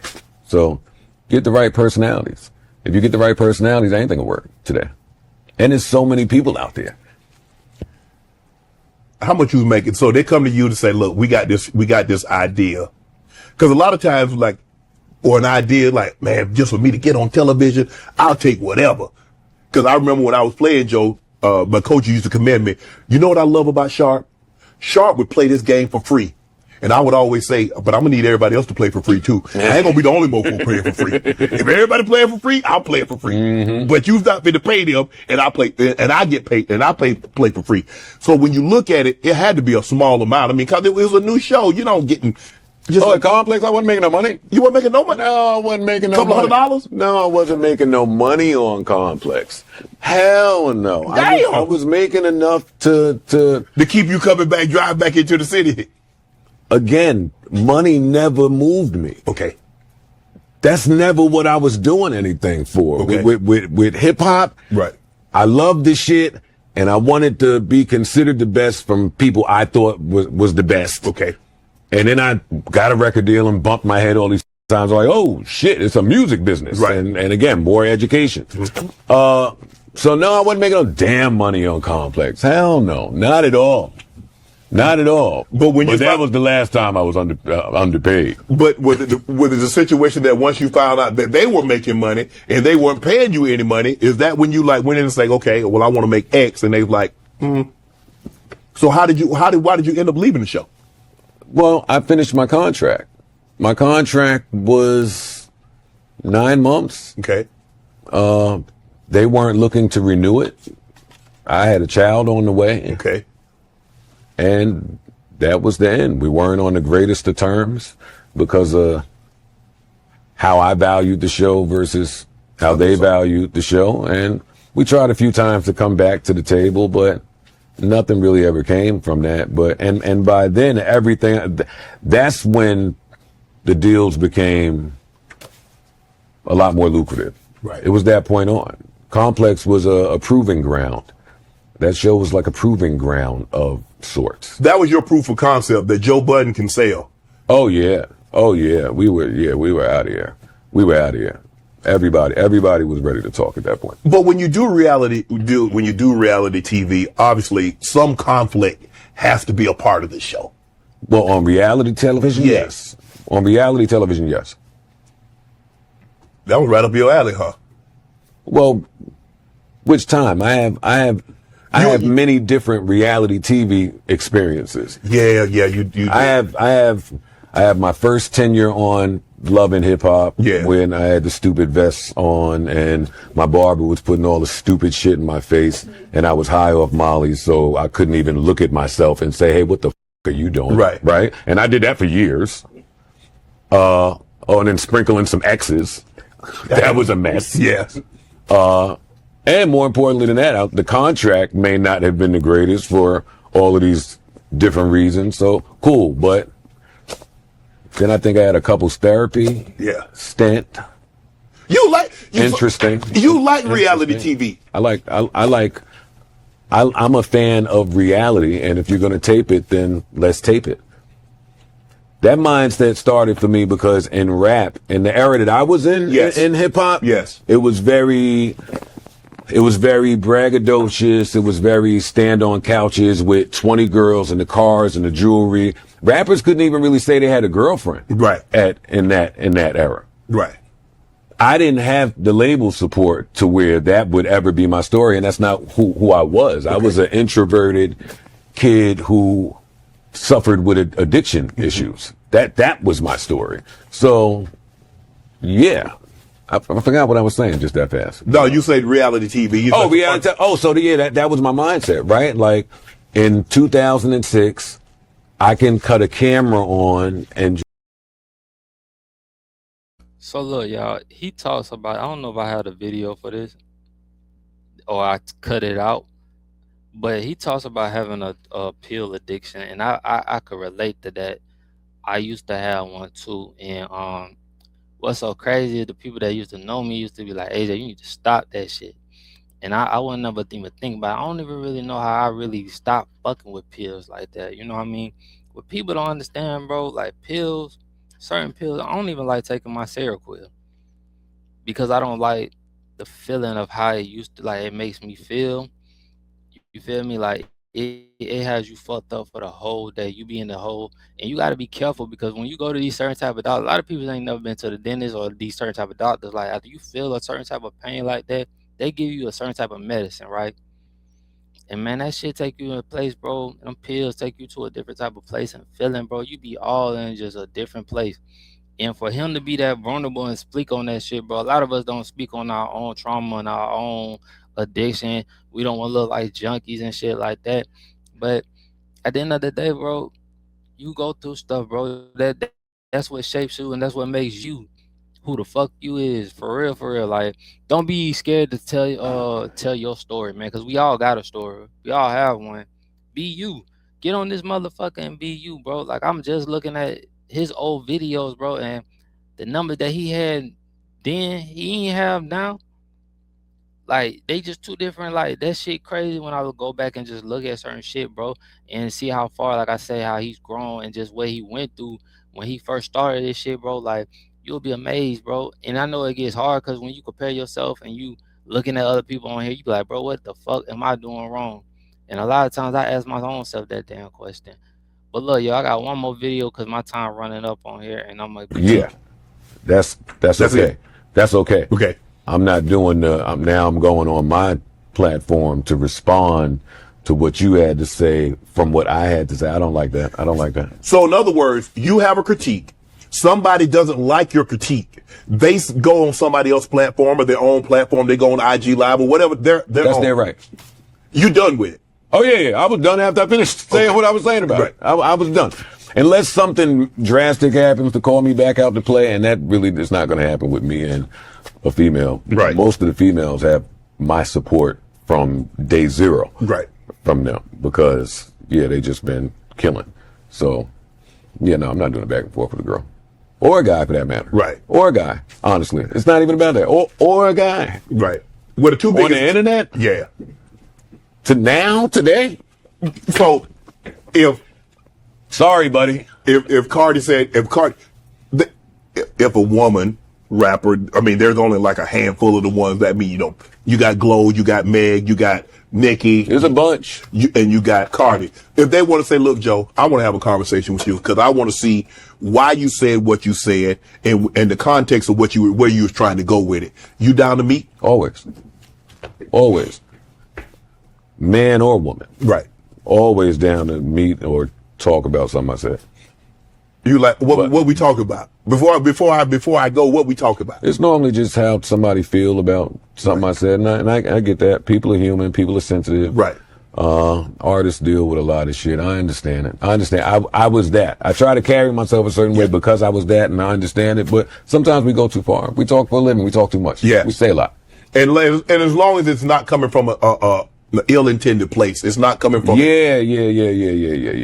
So get the right personalities. If you get the right personalities, anything will work today. And there's so many people out there. How much you making? So they come to you to say, look, we got this idea. Because a lot of times, like, or an idea like, man, just for me to get on television, I'll take whatever. Because I remember when I was playing, Joe, my coach used to commend me. You know what I love about Sharp? Sharp would play this game for free. And I would always say, but I'm going to need everybody else to play for free, too. I ain't going to be the only mofo playing for free. If everybody playing for free, I'll play it for free. Mm-hmm. But you've not been to pay them, and I get paid, and I play for free. So when you look at it, it had to be a small amount. I mean, because it was a new show. You know, getting... Just Complex, I wasn't making no money. You weren't making no money? No, I wasn't making no money. $200? No, I wasn't making no money on Complex. Hell no. Damn. I was making enough to keep you coming back, drive back into the city. Again, money never moved me. Okay. That's never what I was doing anything for. Okay. With hip hop. Right. I loved this shit, and I wanted to be considered the best from people I thought was the best. Okay. And then I got a record deal and bumped my head all these times. I'm like, oh shit, it's a music business. Right. And again, more education. So no, I wasn't making no damn money on Complex. Hell no, not at all. Not at all. But that was the last time I was underpaid. But was it a situation that once you found out that they were making money and they weren't paying you any money, is that when you like went in and say, okay, well, I want to make X, and they was like, So why did you end up leaving the show? Well, I finished my contract. My contract was 9 months. Okay. They weren't looking to renew it. I had a child on the way. Okay. And that was the end. We weren't on the greatest of terms because of how I valued the show versus how they valued the show. And we tried a few times to come back to the table, but nothing really ever came from that. But and by then everything, that's when the deals became a lot more lucrative. Right. It was that point on. Complex was a proving ground. That show was like a proving ground of sorts. That was your proof of concept that Joe Budden can sell. Oh yeah. We were out of here. Everybody was ready to talk at that point. But when you do reality TV, obviously some conflict has to be a part of the show. Well, on reality television, yes. On reality television, yes. That was right up your alley, huh? Well, which time? I have many different reality TV experiences. Yeah, you do. I have my first tenure on Love and Hip Hop when I had the stupid vests on and my barber was putting all the stupid shit in my face and I was high off Molly, so I couldn't even look at myself and say, hey, what the are you doing? Right. And I did that for years. And then sprinkling some X's. That was a mess. Yes. And more importantly than that, the contract may not have been the greatest for all of these different reasons. So cool. But then I think I had a couple's therapy. Yeah. Stint. Interesting. You like reality TV. I'm a fan of reality, and if you're going to tape it, then let's tape it. That mindset started for me because in rap, in the era that I was in hip hop, it was very braggadocious. It was very stand on couches with 20 girls and the cars and the jewelry. Rappers couldn't even really say they had a girlfriend. In that era. Right. I didn't have the label support to where that would ever be my story, and that's not who I was. I was an introverted kid who suffered with addiction issues. That was my story. So, yeah. I forgot what I was saying just that fast. No, you said reality TV. That was my mindset, right? Like, in 2006, I can cut a camera on and... So look, y'all, he talks about, I don't know if I had a video for this or I cut it out, but he talks about having a pill addiction, and I could relate to that. I used to have one too, and what's so crazy is the people that used to know me used to be like, AJ, you need to stop that shit. And I wouldn't never even think about it. I don't even really know how I really stopped fucking with pills like that. You know what I mean? What people don't understand, bro, like pills, certain pills, I don't even like taking my Seroquel because I don't like the feeling of how it used to, like, it makes me feel. You feel me? Like, it has you fucked up for the whole day. You be in the hole, and you got to be careful because when you go to these certain type of doctors, a lot of people ain't never been to the dentist or these certain type of doctors. Like, after you feel a certain type of pain like that, they give you a certain type of medicine, right? And man, that shit take you in a place, bro. Them pills take you to a different type of place and feeling, bro. You be all in just a different place. And for him to be that vulnerable and speak on that shit, bro, a lot of us don't speak on our own trauma and our own addiction. We don't want to look like junkies and shit like that. But at the end of the day, bro, you go through stuff, bro. That's what shapes you and that's what makes you who the fuck you is, for real, for real. Like, don't be scared to tell your story, man, because we all got a story. We all have one. Be you. Get on this motherfucker and be you, bro. Like, I'm just looking at his old videos, bro, and the numbers that he had then, he ain't have now. Like, they just too different. Like, that shit crazy when I would go back and just look at certain shit, bro, and see how far, like I say, how he's grown and just what he went through when he first started this shit, bro. Like, you'll be amazed, bro. And I know it gets hard because when you compare yourself and you looking at other people on here, you be like, bro, what the fuck am I doing wrong? And a lot of times I ask my own self that damn question. But look, yo, I got one more video because my time running up on here, and I'm like, that's okay. It. That's okay. Okay. I'm not doing now I'm going on my platform to respond to what you had to say from what I had to say. I don't like that. So in other words, you have a critique. Somebody doesn't like your critique. They go on somebody else's platform or their own platform. They go on IG Live or whatever. That's their right. You done with it? Oh yeah. I was done after I finished saying what I was saying about it. I was done. Unless something drastic happens to call me back out to play, and that really is not going to happen with me and a female. Right. Most of the females have my support from day zero. Right. From them because they just been killing. So no, I'm not doing it back and forth with a girl. Or a guy, for that matter. Right. Or a guy, honestly. It's not even about that. Or a guy. Right. What the two biggest... On the internet? Yeah. Today? So, if... Sorry, buddy. If Cardi said... If a woman rapper. I mean, there's only like a handful of the ones that mean, you got Glow, you got Meg, you got Nicki. There's a bunch. And you got Cardi. If they want to say, look, Joe, I want to have a conversation with you because I want to see why you said what you said and the context of where you was trying to go with it. You down to meet? Always. Always. Man or woman. Right. Always down to meet or talk about something I said. You like what we talk about? Before I go, what we talk about? It's normally just how somebody feel about something I said, and I get that. People are human, people are sensitive. Right. Artists deal with a lot of shit. I understand it. I understand. I was that. I try to carry myself a certain way because I was that, and I understand it. But sometimes we go too far. We talk for a living. We talk too much. Yeah. We say a lot. And as long as it's not coming from an ill-intended place, it's not coming from. Yeah.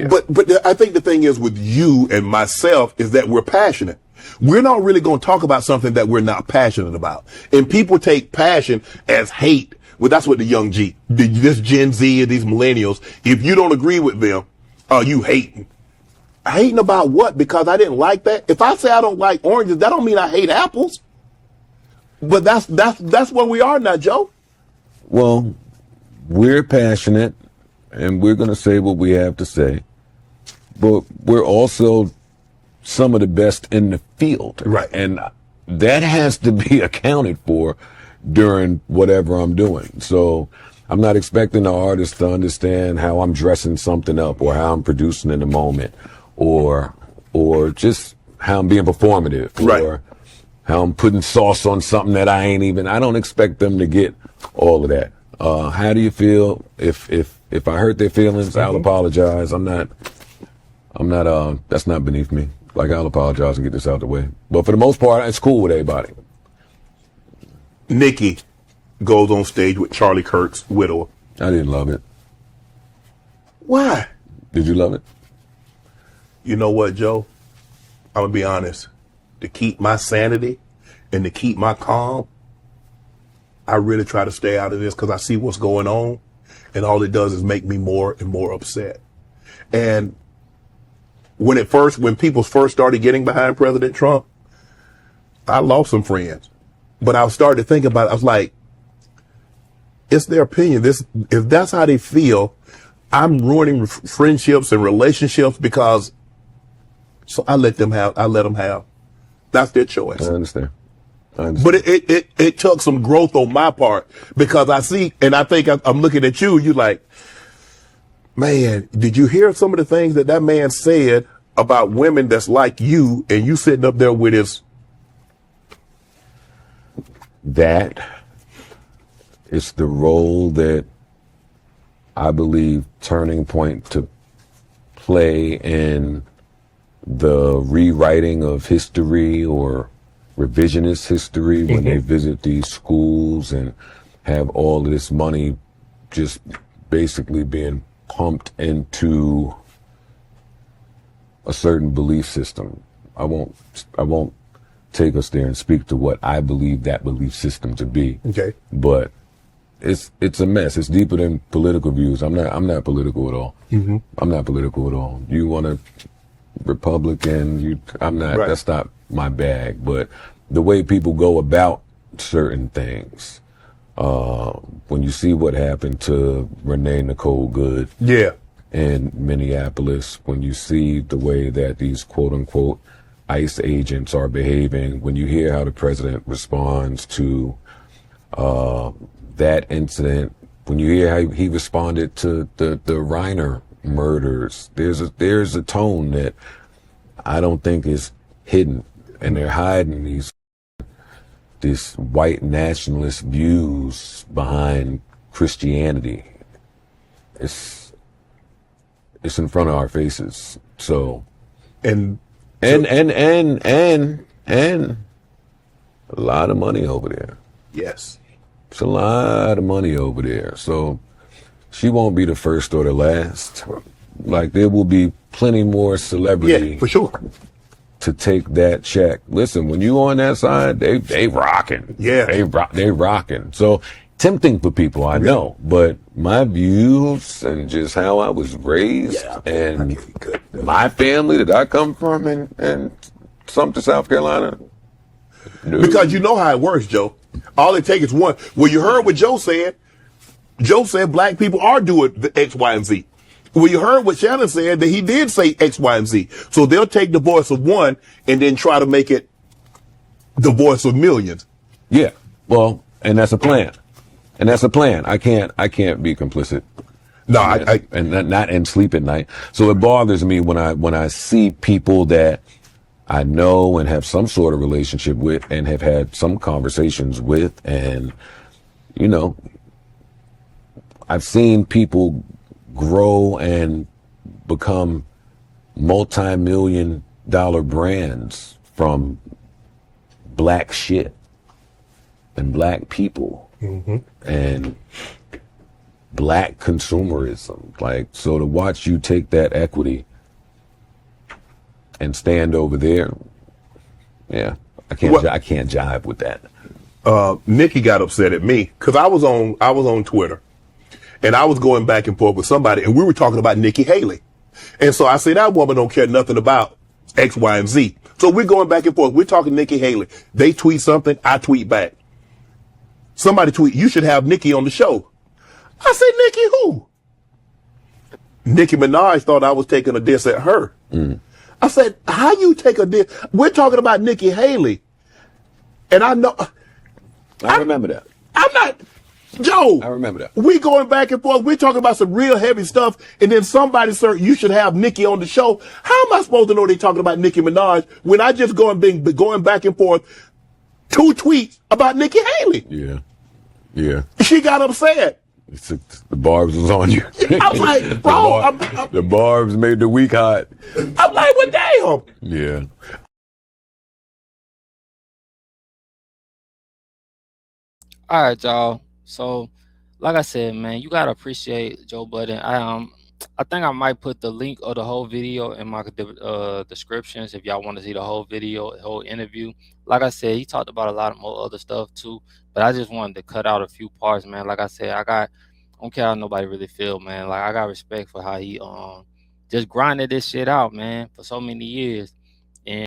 But I think the thing is with you and myself is that we're passionate. We're not really going to talk about something that we're not passionate about. And people take passion as hate. Well, that's what this Gen Z and these millennials, if you don't agree with them, you hating. Hating about what? Because I didn't like that? If I say I don't like oranges, that don't mean I hate apples. But that's where we are now, Joe. Well, we're passionate and we're going to say what we have to say, but we're also some of the best in the field. Right. And that has to be accounted for during whatever I'm doing. So I'm not expecting the artist to understand how I'm dressing something up or how I'm producing in the moment or just how I'm being performative or how I'm putting sauce on something that I don't expect them to get all of that. How do you feel? If I hurt their feelings, I'll apologize. That's not beneath me. Like, I'll apologize and get this out of the way. But for the most part, it's cool with everybody. Nicki goes on stage with Charlie Kirk's widow. I didn't love it. Why? Did you love it? You know what, Joe? I'm going to be honest. To keep my sanity and to keep my calm, I really try to stay out of this because I see what's going on, and all it does is make me more and more upset. And when people first started getting behind President Trump, I lost some friends. But I started to think about it. I was like, it's their opinion. If that's how they feel, I'm ruining friendships and relationships so I let them have. That's their choice. I understand. But it took some growth on my part because I see, and I think I'm looking at you, you like, man, did you hear some of the things that man said about women that's like you, and you sitting up there with his. That is the role that I believe Turning Point to play in the rewriting of history or revisionist history when they visit these schools and have all of this money just basically being pumped into a certain belief system. I won't take us there and speak to what I believe that belief system to be. Okay. But it's a mess. It's deeper than political views. I'm not political at all. Mm-hmm. I'm not political at all. You want a Republican, I'm not, right. That's not my bag. But the way people go about certain things, when you see what happened to Renee Nicole Good in Minneapolis, when you see the way that these quote unquote ICE agents are behaving, when you hear how the president responds to that incident, when you hear how he responded to the Reiner murders, there's a tone that I don't think is hidden, and they're hiding these white nationalist views behind Christianity. It's in front of our faces. So and a lot of money over there. Yes. It's a lot of money over there. So she won't be the first or the last. Like, there will be plenty more celebrity. Yeah, for sure. To take that check. Listen, when you on that side, they rocking. Yeah. They rocking. So tempting for people, I know. But my views and just how I was raised and my family that I come from and Sumter, South Carolina, No. Because you know how it works, Joe. All it takes is one. Well, you heard what Joe said. Joe said black people are doing the X, Y, and Z. Well, you heard what Shannon said, that he did say X, Y, and Z. So they'll take the voice of one and then try to make it the voice of millions. Yeah. Well, and that's a plan. And that's a plan. I can't be complicit. No, and not and sleep at night. So it bothers me when I see people that I know and have some sort of relationship with and have had some conversations with, and you know, I've seen people grow and become multi-million-dollar brands from black shit and black people and black consumerism. Like, so to watch you take that equity and stand over there, yeah, I can't jive with that. Nikki got upset at me because I was on Twitter and I was going back and forth with somebody and we were talking about Nikki Haley. And so I said, that woman don't care nothing about X, Y, and Z. So we're going back and forth. We're talking Nikki Haley. They tweet something, I tweet back. Somebody tweet, you should have Nikki on the show. I said, Nikki who? Nicki Minaj thought I was taking a diss at her. I said, how you take a diss? We're talking about Nikki Haley. And I know. I remember that. I'm not, Joe. I remember that. We going back and forth. We're talking about some real heavy stuff. And then somebody said, you should have Nikki on the show. How am I supposed to know they're talking about Nicki Minaj when I just going back and forth 2 tweets about Nikki Haley? Yeah. She got upset. The barbs was on you. I was like, bro, the barbs made the week hot. I'm like, well, damn. Yeah. All right, y'all. So, like I said, man, you gotta appreciate Joe Budden. I think I might put the link of the whole video in my descriptions if y'all want to see the whole video, the whole interview. Like I said, he talked about a lot more other stuff too, but I just wanted to cut out a few parts, man. Like I said, I don't care how nobody really feel, man. Like I got respect for how he just grinded this shit out, man, for so many years.